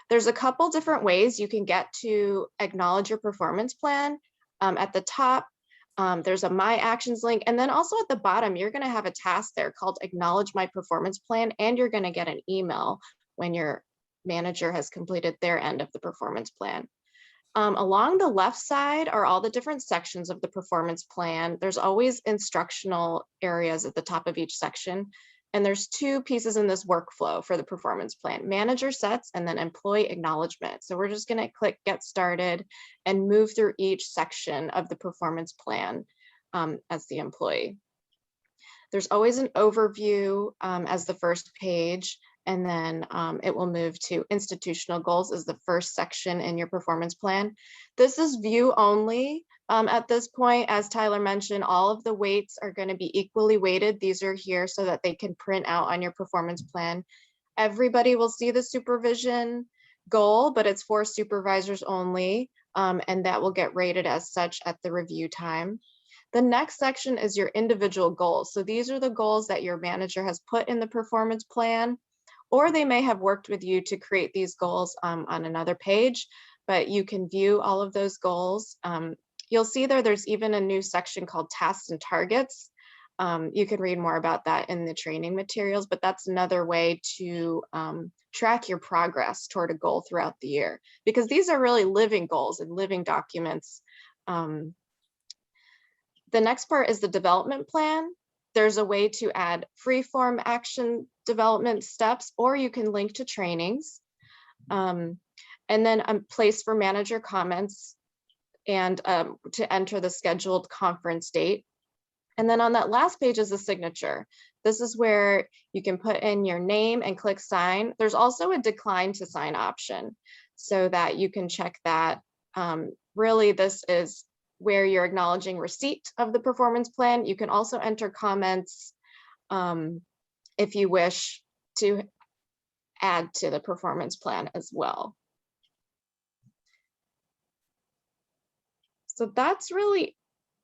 there's a couple different ways you can get to acknowledge your performance plan. At the top, there's a My Actions link, and then also at the bottom, you're going to have a task there called Acknowledge My Performance Plan, and you're going to get an email when your manager has completed their end of the performance plan. Along the left side are all the different sections of the performance plan. There's always instructional areas at the top of each section, and there's 2 pieces in this workflow for the performance plan: manager sets and then employee acknowledgement. So we're just going to click Get Started and move through each section of the performance plan as the employee. There's always an overview as the first page, and then it will move to institutional goals as the first section in your performance plan. This is view only. At this point, as Tyler mentioned, all of the weights are going to be equally weighted. These are here so that they can print out on your performance plan. Everybody will see the supervision goal, but it's for supervisors only, and that will get rated as such at the review time. The next section is your individual goals. So these are the goals that your manager has put in the performance plan, or they may have worked with you to create these goals on another page, but you can view all of those goals. You'll see there's even a new section called Tasks and Targets. You can read more about that in the training materials, but that's another way to track your progress toward a goal throughout the year, because these are really living goals and living documents. The next part is the development plan. There's a way to add free-form action development steps, or you can link to trainings. And then a place for manager comments and to enter the scheduled conference date. And then on that last page is a signature. This is where you can put in your name and click sign. There's also a decline to sign option so that you can check that. Really, this is where you're acknowledging receipt of the performance plan. You can also enter comments if you wish to add to the performance plan as well. So that's really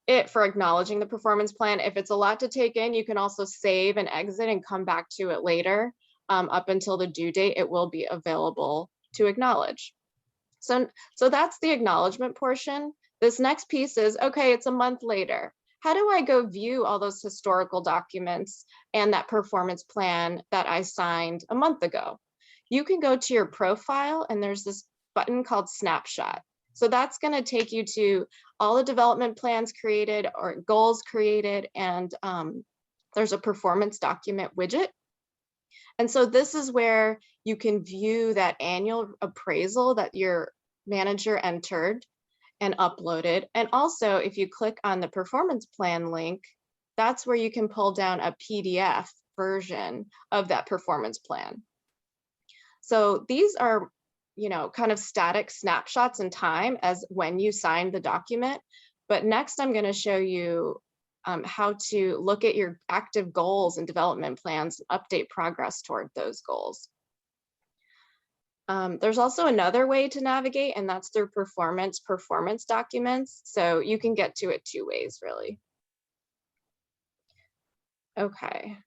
it for acknowledging the performance plan. If it's a lot to take in, you can also save and exit and come back to it later. Up until the due date, it will be available to acknowledge. So that's the acknowledgement portion. This next piece is, okay, it's a month later. How do I go view all those historical documents and that performance plan that I signed a month ago? You can go to your profile, and there's this button called Snapshot. So that's going to take you to all the development plans created or goals created, and there's a performance document widget. And so this is where you can view that annual appraisal that your manager entered and uploaded. And also, if you click on the performance plan link, that's where you can pull down a PDF version of that performance plan. So these are, you know, kind of static snapshots in time as when you signed the document. But next, I'm going to show you how to look at your active goals and development plans, update progress toward those goals. There's also another way to navigate, and that's through performance documents. So you can get to it two ways, really. Okay.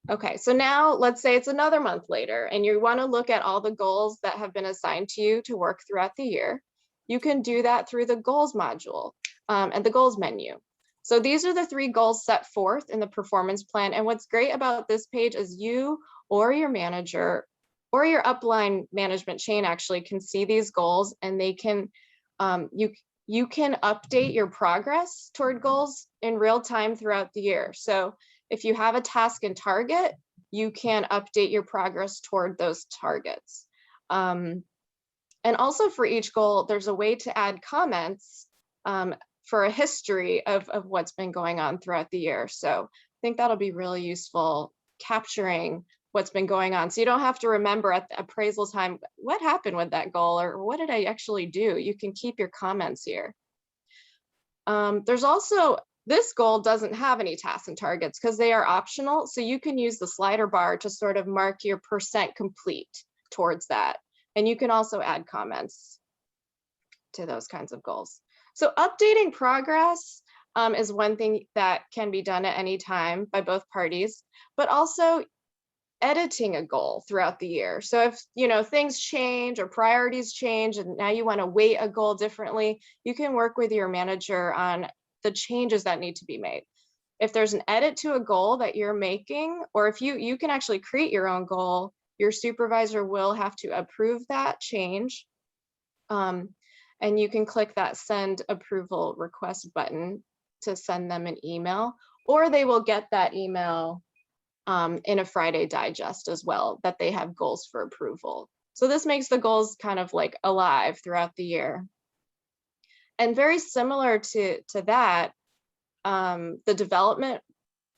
Okay, so now let's say it's another month later and you want to look at all the goals that have been assigned to you to work throughout the year. You can do that through the goals module and the goals menu. So these are the 3 goals set forth in the performance plan. And what's great about this page is you or your manager or your upline management chain actually can see these goals, and they can, you can update your progress toward goals in real time throughout the year. So if you have a task and target, you can update your progress toward those targets. And also for each goal, there's a way to add comments for a history of what's been going on throughout the year. So I think that'll be really useful, capturing what's been going on. So you don't have to remember at the appraisal time, what happened with that goal or what did I actually do? You can keep your comments here. There's also, this goal doesn't have any tasks and targets because they are optional. So you can use the slider bar to sort of mark your % complete towards that. And you can also add comments to those kinds of goals. So updating progress is one thing that can be done at any time by both parties, but also editing a goal throughout the year. So if, you know, things change or priorities change and now you want to weight a goal differently, you can work with your manager on the changes that need to be made. If there's an edit to a goal that you're making, or if you can actually create your own goal, your supervisor will have to approve that change. And you can click that send approval request button to send them an email, or they will get that email in a Friday digest as well, that they have goals for approval. So this makes the goals kind of like alive throughout the year. And very similar to that, the development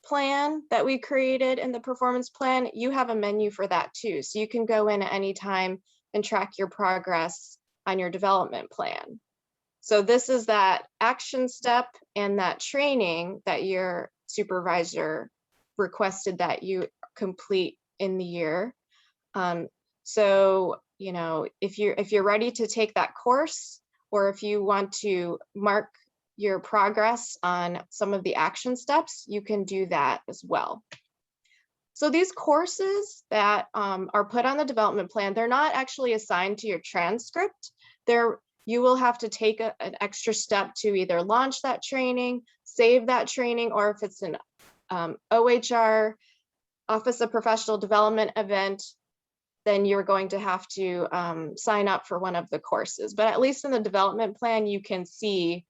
plan that we created in the performance plan, you have a menu for that too. So you can go in at any time and track your progress on your development plan. So this is that action step and that training that your supervisor requested that you complete in the year. So, you know, if you're ready to take that course, or if you want to mark your progress on some of the action steps, you can do that as well. So these courses that are put on the development plan, they're not actually assigned to your transcript. You will have to take an extra step to either launch that training, save that training, or if it's an OHR, Office of Professional Development event, then you're going to have to sign up for one of the courses. But at least in the development plan, you can see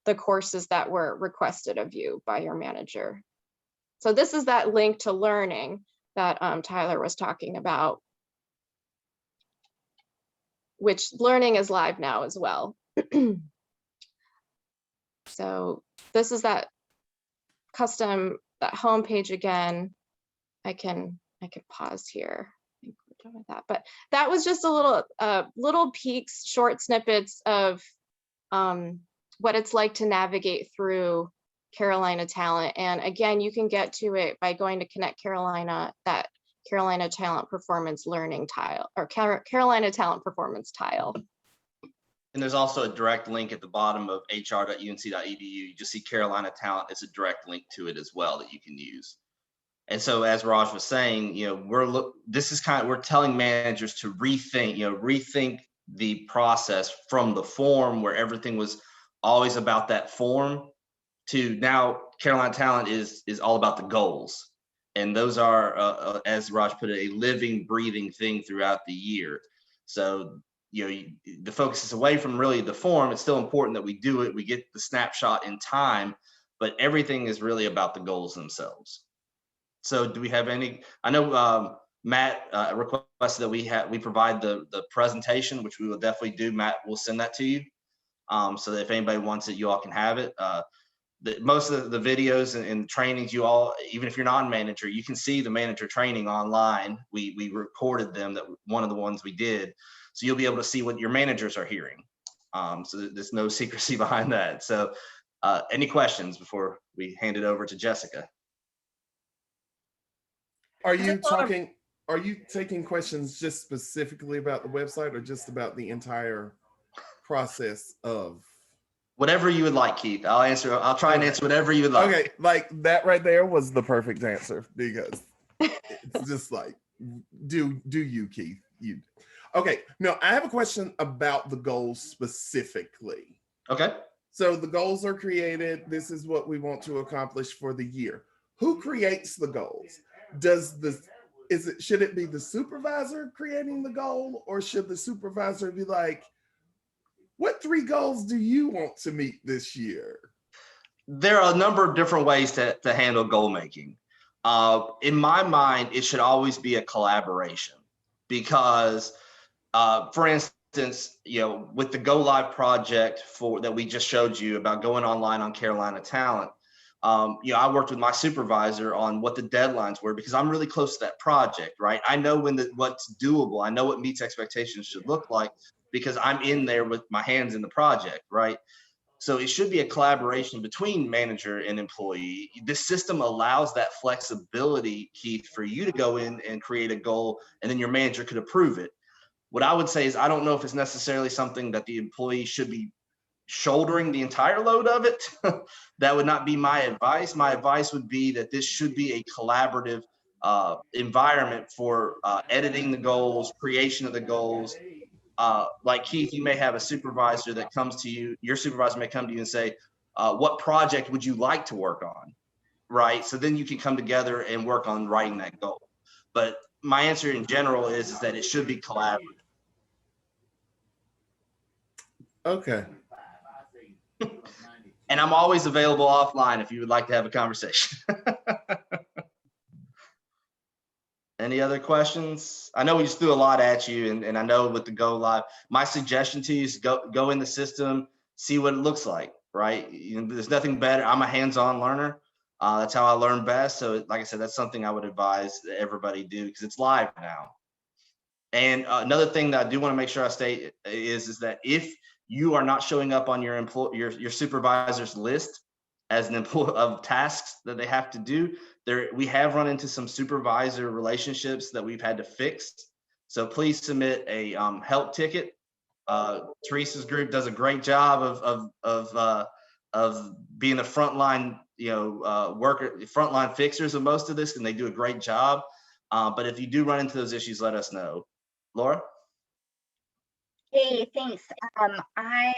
the courses that were requested of you by your manager. So this is that link to learning that Tyler was talking about, which learning is live now as well. So this is that custom, that home page again. I can pause here. I think we're done with that. But that was just a little peeks, short snippets of what it's like to navigate through Carolina Talent. And again, you can get to it by going to Connect Carolina, that Carolina Talent Performance Learning tile, or Carolina Talent Performance tile. And there's also a direct link at the bottom of hr.unc.edu. You just see Carolina Talent as a direct link to it as well that you can use. And so, as Raj was saying, you know, we're telling managers to rethink the process from the form where everything was always about that form to now Carolina Talent is all about the goals. And those are, as Raj put it, a living, breathing thing throughout the year. So, you know, the focus is away from really the form. It's still important that we do it. We get the snapshot in time, but everything is really about the goals themselves. So do we have any, I know Matt requested that we provide the presentation, which we will definitely do. Matt will send that to you. So that if anybody wants it, you all can have it. Most of the videos and trainings, you all, even if you're not a manager, you can see the manager training online. We recorded them, that one of the ones we did. So you'll be able to see what your managers are hearing. So there's no secrecy behind that. So any questions before we hand it over to Jessica? Are you taking questions just specifically about the website or just about the entire process of? Whatever you would like, Keith. I'll try and answer whatever you would like. Okay, like that right there was the perfect answer, because it's just like, do you, Keith? You. Okay, now I have a question about the goals specifically. Okay. So the goals are created. This is what we want to accomplish for the year. Who creates the goals? Should it be the supervisor creating the goal, or should the supervisor be like, what 3 goals do you want to meet this year? There are a number of different ways to handle goal making. In my mind, it should always be a collaboration, because, for instance, with the Go Live project that we just showed you about going online on Carolina Talent, I worked with my supervisor on what the deadlines were, because I'm really close to that project, right? I know what's doable. I know what meets expectations should look like, because I'm in there with my hands in the project, right? So it should be a collaboration between manager and employee. This system allows that flexibility, Keith, for you to go in and create a goal, and then your manager could approve it. What I would say is, I don't know if it's necessarily something that the employee should be shouldering the entire load of it. That would not be my advice. My advice would be that this should be a collaborative environment for editing the goals, creation of the goals. Like Keith, you may have a supervisor that comes to you, your supervisor may come to you and say, what project would you like to work on? Right? So then you can come together and work on writing that goal. But my answer in general is that it should be collaborative. Okay. And I'm always available offline if you would like to have a conversation. Any other questions? I know we just threw a lot at you, and I know with the Go Live, my suggestion to you is go in the system, see what it looks like, right? There's nothing better. I'm a hands-on learner. That's how I learn best. So like I said, that's something I would advise that everybody do, because it's live now. And another thing that I do want to make sure I state is that if you are not showing up on your supervisor's list as an employee of tasks that they have to do, we have run into some supervisor relationships that we've had to fix. So please submit a help ticket. Teresa's group does a great job of being the frontline, frontline fixers of most of this, and they do a great job. But if you do run into those issues, let us know. Laura? Hey, thanks. I,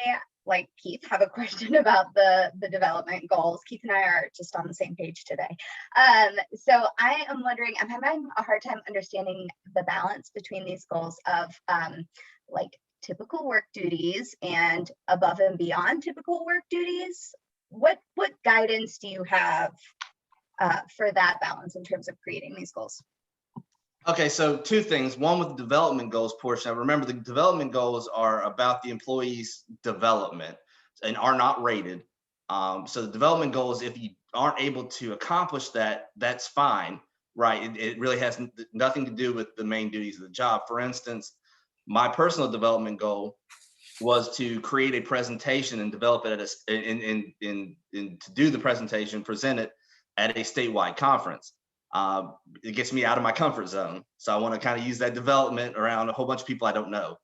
like Keith, have a question about the development goals. Keith and I are just on the same page today. So I am wondering, I'm having a hard time understanding the balance between these goals of like typical work duties and above and beyond typical work duties. What guidance do you have for that balance in terms of creating these goals? Okay, so 2 things. One, with the development goals portion. Now, remember, the development goals are about the employee's development and are not rated. So the development goals, if you aren't able to accomplish that, that's fine, right? It really has nothing to do with the main duties of the job. For instance, my personal development goal was to create a presentation and develop it to do the presentation, present it at a statewide conference. It gets me out of my comfort zone. So I want to kind of use that development around a whole bunch of people I don't know.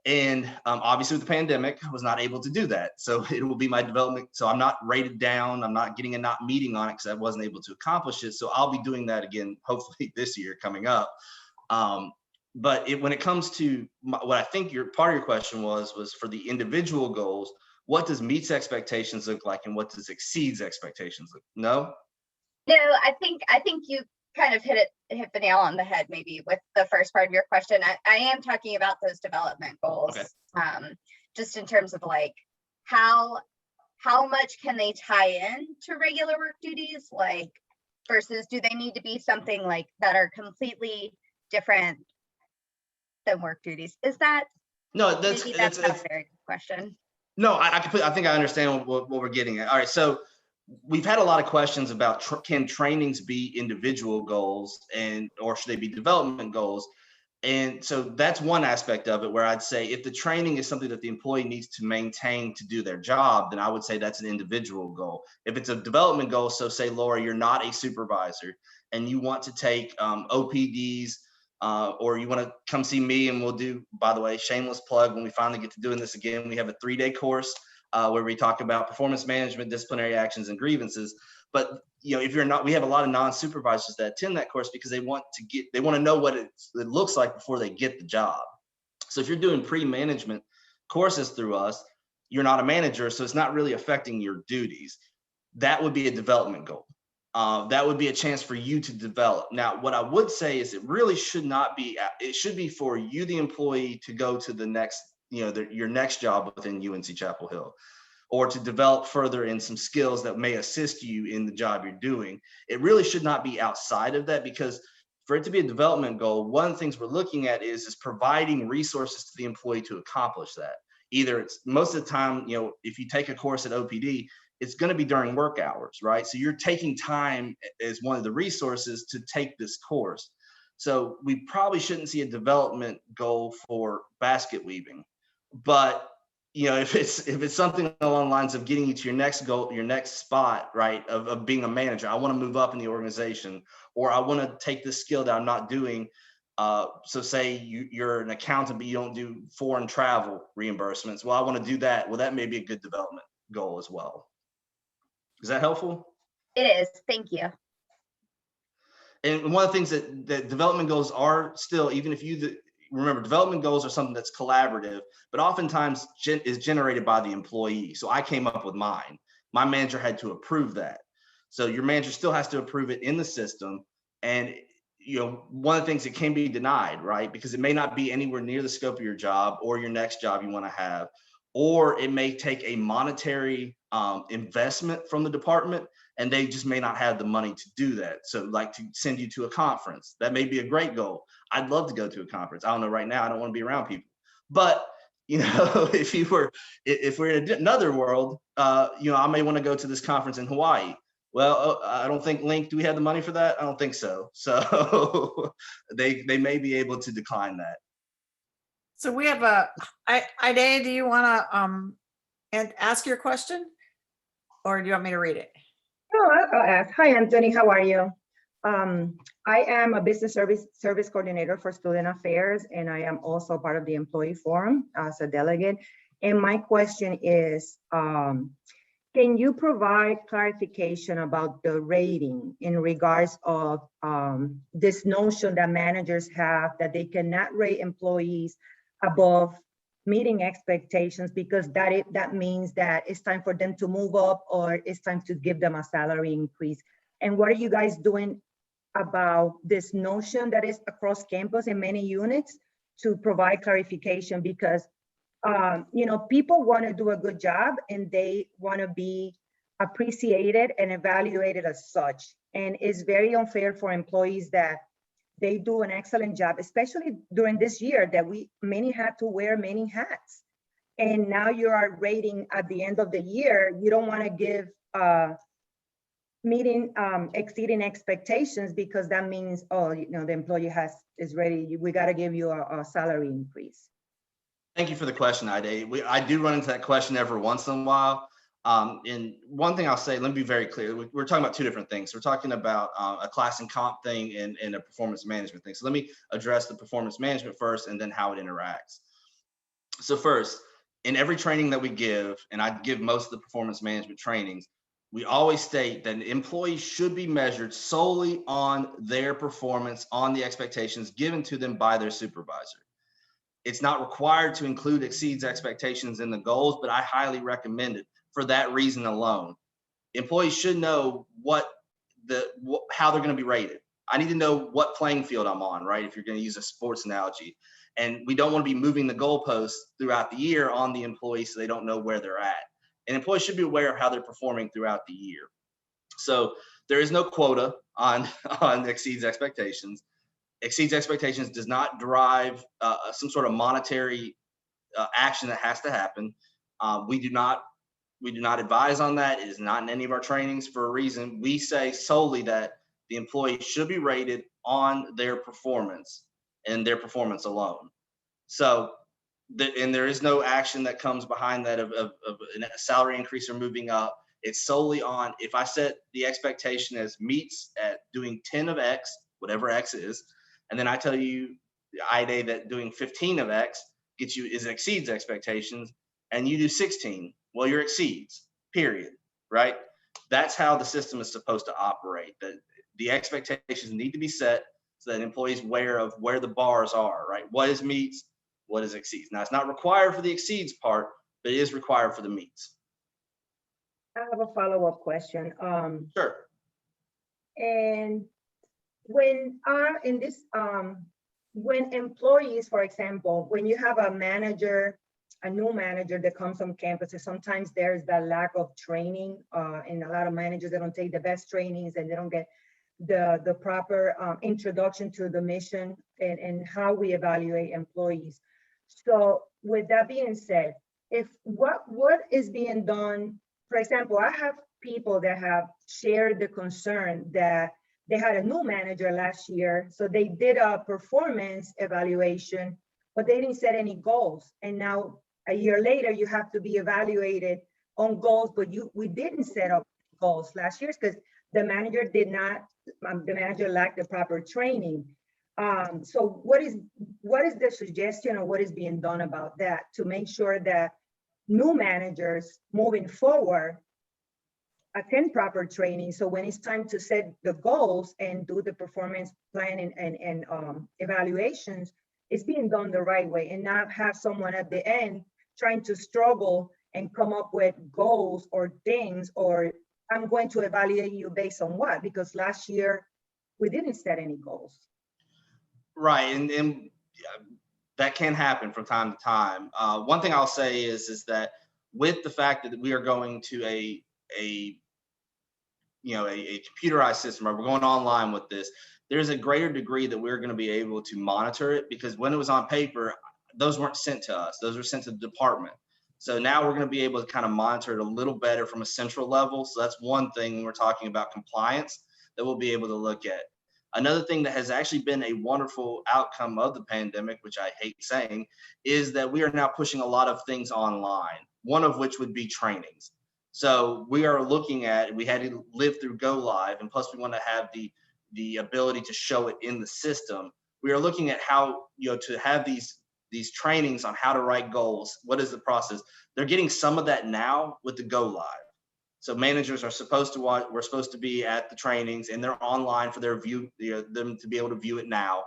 And obviously with the pandemic, I was not able to do that. So it will be my development. So I'm not rated down. I'm not getting a not meeting on it because I wasn't able to accomplish it. So I'll be doing that again, hopefully this year coming up. But when it comes to what I think part of your question was for the individual goals, what does meets expectations look like and what does exceeds expectations look? No? No, I think you kind of hit the nail on the head maybe with the first part of your question. I am talking about those development goals. Okay. Just in terms of like how much can they tie in to regular work duties? Like versus do they need to be something like that are completely different than work duties? Is that, No, maybe that's not a very good question. No, I think I understand what we're getting at. All right, so we've had a lot of questions about can trainings be individual goals or should they be development goals? And so that's one aspect of it where I'd say if the training is something that the employee needs to maintain to do their job, then I would say that's an individual goal. If it's a development goal, so say, Laura, you're not a supervisor and you want to take OPDs or you want to come see me, and we'll do, by the way, shameless plug, when we finally get to doing this again, we have a 3-day course where we talk about performance management, disciplinary actions, and grievances. But if you're not, we have a lot of non-supervisors that attend that course because they want to know what it looks like before they get the job. So if you're doing pre-management courses through us, you're not a manager, so it's not really affecting your duties. That would be a development goal. That would be a chance for you to develop. Now, what I would say is it really should not be, it should be for you, the employee, to go to the next, your next job within UNC-Chapel Hill, or to develop further in some skills that may assist you in the job you're doing. It really should not be outside of that, because for it to be a development goal, one of the things we're looking at is providing resources to the employee to accomplish that. Either it's, most of the time, if you take a course at OPD, it's going to be during work hours, right? So you're taking time as one of the resources to take this course. So we probably shouldn't see a development goal for basket weaving, but if it's something along the lines of getting you to your next goal, your next spot, right, of being a manager, I want to move up in the organization, or I want to take this skill that I'm not doing. So say you're an accountant, but you don't do foreign travel reimbursements. Well, I want to do that. Well, that may be a good development goal as well. Is that helpful? It is. Thank you. And one of the things that development goals are still, even if remember, development goals are something that's collaborative, but oftentimes is generated by the employee. So I came up with mine. My manager had to approve that. So your manager still has to approve it in the system. And one of the things that can be denied, right? Because it may not be anywhere near the scope of your job or your next job you want to have, or it may take a monetary investment from the department, and they just may not have the money to do that. So like to send you to a conference, that may be a great goal. I'd love to go to a conference. I don't know right now, I don't want to be around people. But if we're in another world, I may want to go to this conference in Hawaii. Well, I don't think Link, do we have the money for that? I don't think so. So they may be able to decline that. So we have Ida, do you want to ask your question, or do you want me to read it? No, I'll ask. Hi, Anthony. How are you? I am a business service coordinator for student affairs, and I am also part of the employee forum as a delegate. And my question is, can you provide clarification about the rating in regards of this notion that managers have that they cannot rate employees above meeting expectations, because that means that it's time for them to move up or it's time to give them a salary increase? And what are you guys doing about this notion that is across campus in many units to provide clarification? Because people want to do a good job and they want to be appreciated and evaluated as such. And it's very unfair for employees that they do an excellent job, especially during this year that many had to wear many hats. And now you are rating at the end of the year. You don't want to give exceeding expectations, because that means, the employee is ready. We got to give you a salary increase. Thank you for the question, Ida. I do run into that question every once in a while. And one thing I'll say, let me be very clear. We're talking about two different things. We're talking about a class and comp thing and a performance management thing. So let me address the performance management first and then how it interacts. So first, in every training that we give, and I give most of the performance management trainings, we always state that an employee should be measured solely on their performance, on the expectations given to them by their supervisor. It's not required to include exceeds expectations in the goals, but I highly recommend it for that reason alone. Employees should know how they're going to be rated. I need to know what playing field I'm on, right? If you're going to use a sports analogy. And we don't want to be moving the goalposts throughout the year on the employees so they don't know where they're at. And employees should be aware of how they're performing throughout the year. So there is no quota on exceeds expectations. Exceeds expectations does not drive some sort of monetary action that has to happen. We do not advise on that. It is not in any of our trainings for a reason. We say solely that the employee should be rated on their performance and their performance alone. So, and there is no action that comes behind that of a salary increase or moving up. It's solely on, if I set the expectation as meets at doing 10 of X, whatever X is, and then I tell you, IDA, that doing 15 of X exceeds expectations, and you do 16, well, your exceeds, period, right? That's how the system is supposed to operate. The expectations need to be set so that employees are aware of where the bars are, right? What is meets, what is exceeds. Now, it's not required for the exceeds part, but it is required for the meets. I have a follow-up question. Sure. And when when employees, for example, when you have a new manager that comes on campus, sometimes there's that lack of training, and a lot of managers, they don't take the best trainings and they don't get the proper introduction to the mission and how we evaluate employees. So with that being said, what is being done, for example, I have people that have shared the concern that they had a new manager last year, so they did a performance evaluation, but they didn't set any goals. And now a year later, you have to be evaluated on goals, but we didn't set up goals last year because the manager did not, the manager lacked the proper training. So what is the suggestion, or what is being done about that to make sure that new managers moving forward attend proper training, so when it's time to set the goals and do the performance plan and evaluations, it's being done the right way, and not have someone at the end trying to struggle and come up with goals or things, or I'm going to evaluate you based on what? Because last year we didn't set any goals. Right, and that can happen from time to time. One thing I'll say is that with the fact that we are going to a computerized system, or we're going online with this, there's a greater degree that we're going to be able to monitor it, because when it was on paper, those weren't sent to us, those were sent to the department. So now we're going to be able to kind of monitor it a little better from a central level. So that's one thing when we're talking about compliance that we'll be able to look at. Another thing that has actually been a wonderful outcome of the pandemic, which I hate saying, is that we are now pushing a lot of things online, one of which would be trainings. So we are looking at, we had to live through go live, and plus we want to have the ability to show it in the system. We are looking at how, to have these trainings on how to write goals. What is the process? They're getting some of that now with the go live. So managers are supposed to watch, we're supposed to be at the trainings, and they're online for their view, them to be able to view it now.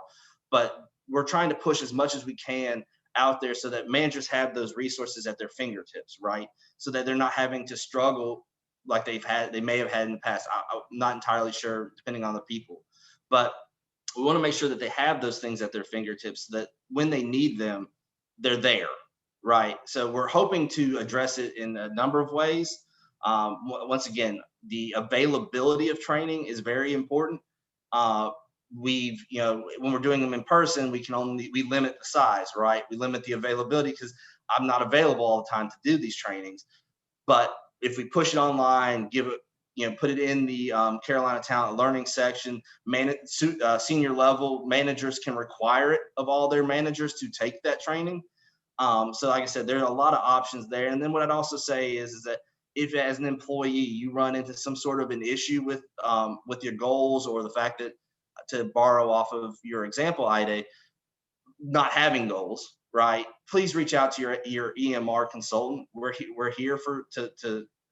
But we're trying to push as much as we can out there so that managers have those resources at their fingertips, right? So that they're not having to struggle like they may have had in the past. I'm not entirely sure, depending on the people. But we want to make sure that they have those things at their fingertips so that when they need them, they're there, right? So we're hoping to address it in a number of ways. Once again, the availability of training is very important. When we're doing them in person, we limit the size, right? We limit the availability because I'm not available all the time to do these trainings. But if we push it online, give it, put it in the Carolina Talent Learning section, senior level managers can require it of all their managers to take that training. So like I said, there's a lot of options there. And then what I'd also say is that if as an employee you run into some sort of an issue with your goals, or the fact that, to borrow off of your example, Ida, not having goals, right? Please reach out to your EMR consultant. We're here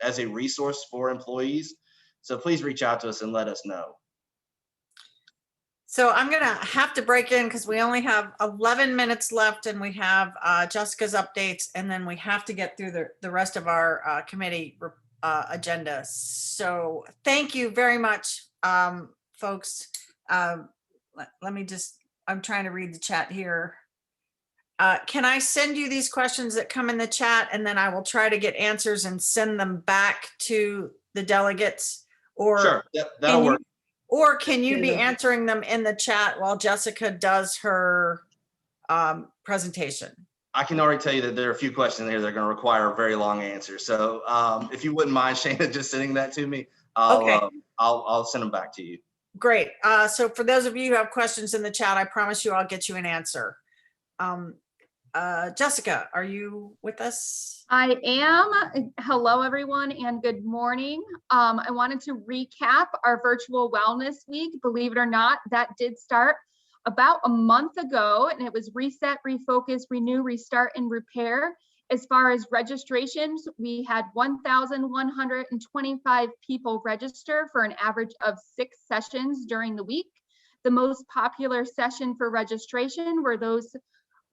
as a resource for employees. So please reach out to us and let us know. So I'm gonna have to break in because we only have 11 minutes left, and we have Jessica's updates, and then we have to get through the rest of our committee agenda. So thank you very much, folks. Let me just, I'm trying to read the chat here. Can I send you these questions that come in the chat, and then I will try to get answers and send them back to the delegates? Or Sure, that'll can you- work. Or can you be Yeah. answering them in the chat while Jessica does her presentation? I can already tell you that there are a few questions here that are going to require a very long answer. So if you wouldn't mind, Shana, just sending that to me, I'll send them back to you. Great. So for those of you who have questions in the chat, I promise you I'll get you an answer. Jessica, are you with us? I am. Hello, everyone, and good morning. I wanted to recap our virtual wellness week. Believe it or not, that did start about a month ago, and it was reset, refocus, renew, restart, and repair. As far as registrations, we had 1,125 people register for an average of 6 sessions during the week. The most popular session for registration were those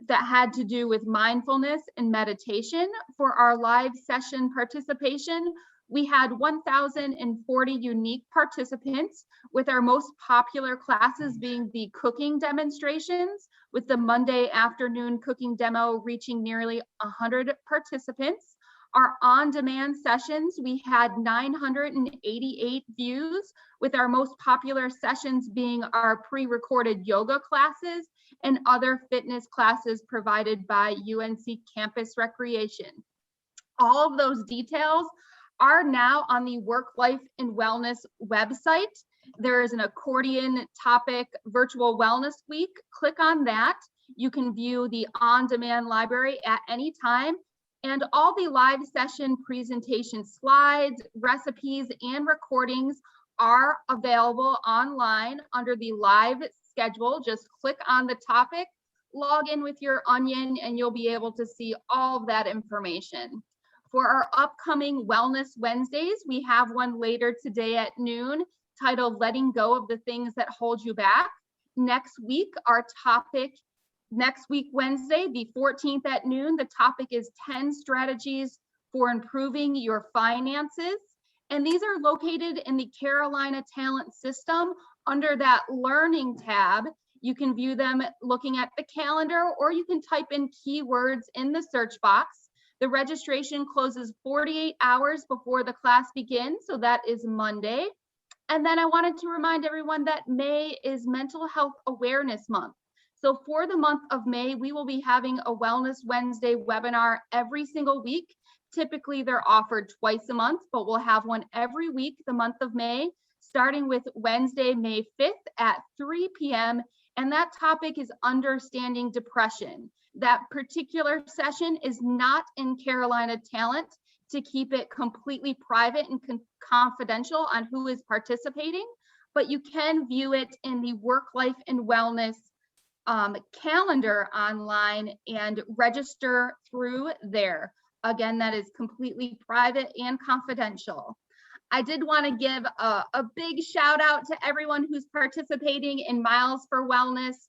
that had to do with mindfulness and meditation. For our live session participation, we had 1,040 unique participants, with our most popular classes being the cooking demonstrations, with the Monday afternoon cooking demo reaching nearly 100 participants. Our on-demand sessions, we had 988 views, with our most popular sessions being our pre-recorded yoga classes and other fitness classes provided by UNC Campus Recreation. All of those details are now on the Work, Life, and Wellness website. There is an accordion topic virtual wellness week. Click on that. You can view the on-demand library at any time, and all the live session presentation slides, recipes, and recordings are available online under the live schedule. Just click on the topic, log in with your Onion, and you'll be able to see all of that information. For our upcoming Wellness Wednesdays, we have one later today at noon titled Letting Go of the Things That Hold You Back. Next week, Wednesday, the 14th at noon, the topic is 10 strategies for improving your finances. And these are located in the Carolina Talent System under that Learning tab. You can view them looking at the calendar, or you can type in keywords in the search box. The registration closes 48 hours before the class begins, so that is Monday. And then I wanted to remind everyone that May is Mental Health Awareness Month. So for the month of May, we will be having a Wellness Wednesday webinar every single week. Typically, they're offered twice a month, but we'll have one every week the month of May, starting with Wednesday, May 5th at 3 p.m. And that topic is understanding depression. That particular session is not in Carolina Talent to keep it completely private and confidential on who is participating, but you can view it in the Work, Life, and Wellness calendar online and register through there. Again, that is completely private and confidential. I did want to give a big shout out to everyone who's participating in Miles for Wellness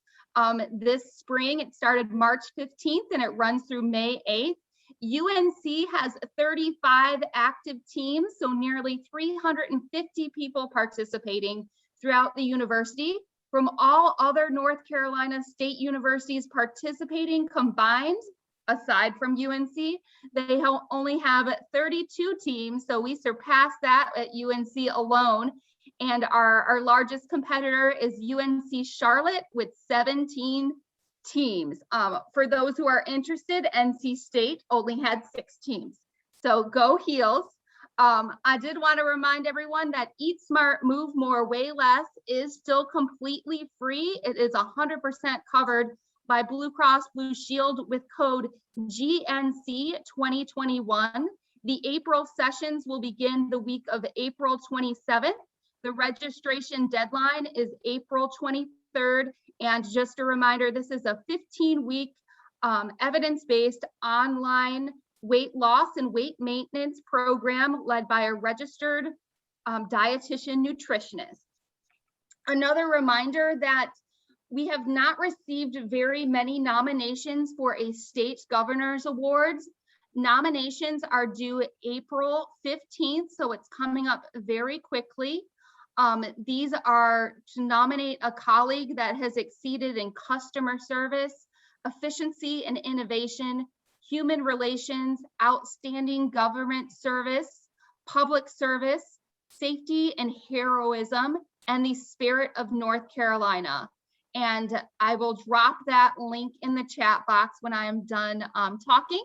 this spring. It started March 15th and it runs through May 8th. UNC has 35 active teams, so nearly 350 people participating throughout the university. From all other North Carolina state universities participating combined, aside from UNC, they only have 32 teams, so we surpassed that at UNC alone. And our largest competitor is UNC Charlotte with 17 teams. For those who are interested, NC State only had 6 teams. So go Heels. I did want to remind everyone that Eat Smart, Move More, Way Less is still completely free. It is 100% covered by Blue Cross Blue Shield with code GNC 2021. The April sessions will begin the week of April 27th. The registration deadline is April 23rd. And just a reminder, this is a 15-week evidence-based online weight loss and weight maintenance program led by a registered dietitian nutritionist. Another reminder that we have not received very many nominations for a state governor's awards. Nominations are due April 15th, so it's coming up very quickly. These are to nominate a colleague that has exceeded in customer service, efficiency and innovation, human relations, outstanding government service, public service, safety and heroism, and the spirit of North Carolina. And I will drop that link in the chat box when I am done talking.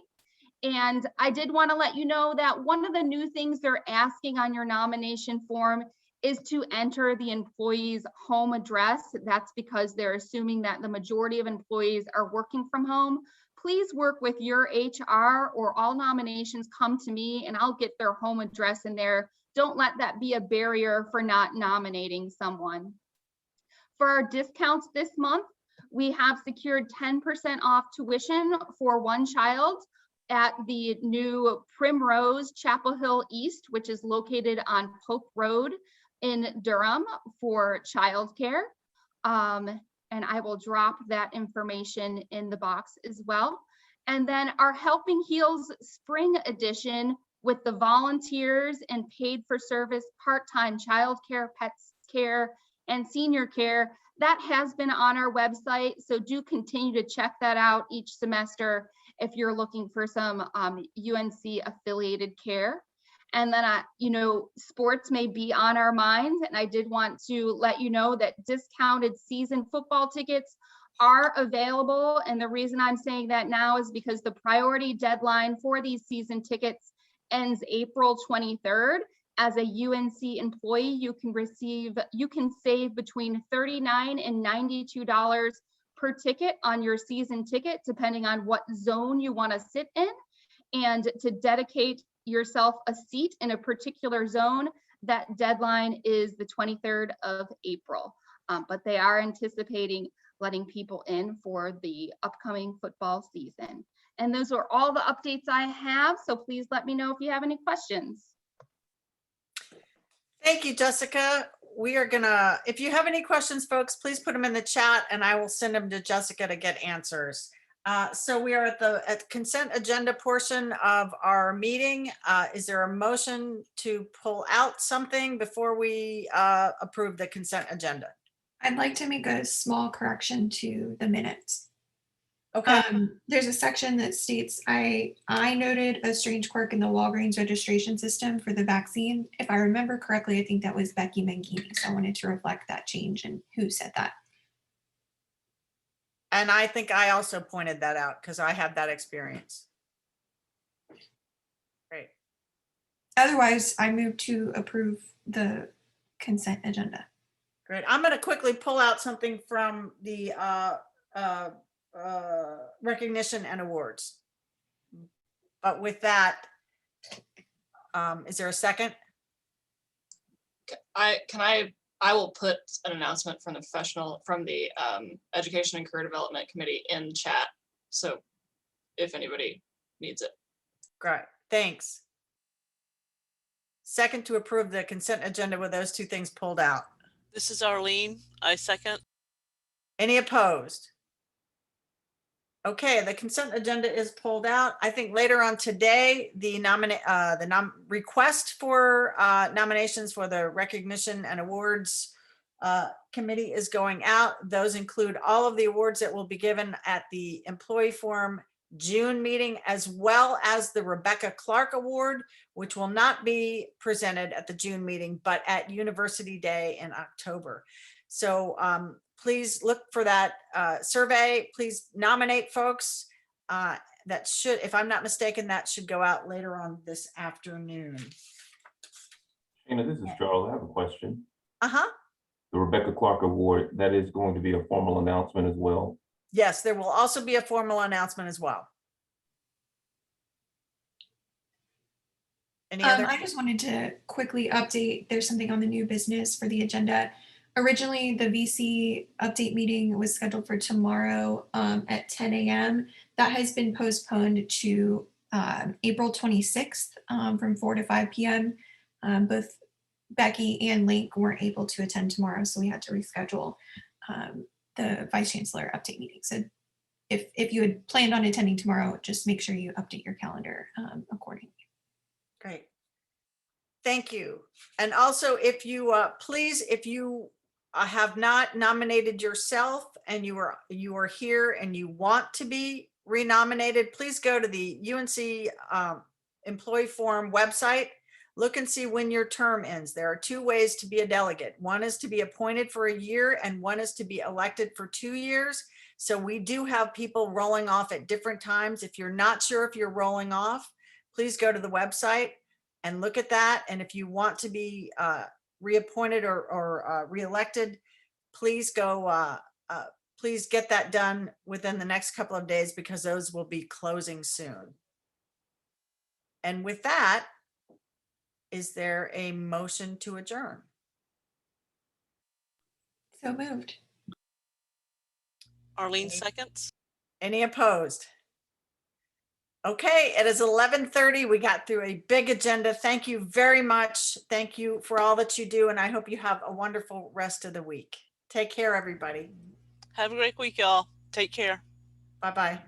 And I did want to let you know that one of the new things they're asking on your nomination form is to enter the employee's home address. That's because they're assuming that the majority of employees are working from home. Please work with your HR, or all nominations come to me and I'll get their home address in there. Don't let that be a barrier for not nominating someone. For our discounts this month, we have secured 10% off tuition for one child at the new Primrose Chapel Hill East, which is located on Pope Road in Durham for childcare. And I will drop that information in the box as well. And then our Helping Heels Spring Edition with the volunteers and paid for service, part-time childcare, pets care, and senior care, that has been on our website. So do continue to check that out each semester if you're looking for some UNC affiliated care. And then, sports may be on our minds. And I did want to let you know that discounted season football tickets are available. And the reason I'm saying that now is because the priority deadline for these season tickets ends April 23rd. As a UNC employee, you can save between $39 and $92 per ticket on your season ticket, depending on what zone you want to sit in. And to dedicate yourself a seat in a particular zone, that deadline is the 23rd of April. But they are anticipating letting people in for the upcoming football season. And those are all the updates I have. So please let me know if you have any questions. Thank you, Jessica. We are gonna, if you have any questions, folks, please put them in the chat and I will send them to Jessica to get answers. So we are at the consent agenda portion of our meeting. Is there a motion to pull out something before we approve the consent agenda? I'd like to make a small correction to the minutes. Okay. There's a section that states, I noted a strange quirk in the Walgreens registration system for the vaccine. If I remember correctly, I think that was Becky Mangini. So I wanted to reflect that change and who said that. And I think I also pointed that out because I had that experience. Great. Otherwise, I move to approve the consent agenda. Great. I'm going to quickly pull out something from the recognition and awards. But with that, is there a second? I will put an announcement from the Education and Career Development Committee in chat. So if anybody needs it. Great, thanks. Second to approve the consent agenda with those two things pulled out. This is Arlene. I second. Any opposed? Okay, the consent agenda is pulled out. I think later on today, the request for nominations for the recognition and awards committee is going out. Those include all of the awards that will be given at the Employee Forum June meeting, as well as the Rebecca Clark Award, which will not be presented at the June meeting, but at University Day in October. So please look for that survey. Please nominate folks. That should, if I'm not mistaken, that should go out later on this afternoon. Shana, this is Charles. I have a question. Uh-huh. The Rebecca Clark Award, that is going to be a formal announcement as well. Yes, there will also be a formal announcement as well. Any other? I just wanted to quickly update. There's something on the new business for the agenda. Originally, the VC update meeting was scheduled for tomorrow at 10 a.m. That has been postponed to April 26th from 4 to 5 p.m. Both Becky and Link weren't able to attend tomorrow, so we had to reschedule the Vice Chancellor update meeting. So if you had planned on attending tomorrow, just make sure you update your calendar accordingly. Great. Thank you. And also, if you please, if you have not nominated yourself and you are here and you want to be renominated, please go to the UNC Employee Forum website, look and see when your term ends. There are two ways to be a delegate. One is to be appointed for a year and one is to be elected for 2 years. So we do have people rolling off at different times. If you're not sure if you're rolling off, please go to the website and look at that. And if you want to be reappointed or reelected, please go, please get that done within the next couple of days because those will be closing soon. And with that, is there a motion to adjourn? So moved. Arlene seconds. Any opposed? Okay, it is 11:30. We got through a big agenda. Thank you very much. Thank you for all that you do, and I hope you have a wonderful rest of the week. Take care, everybody. Have a great week, y'all. Take care. Bye-bye.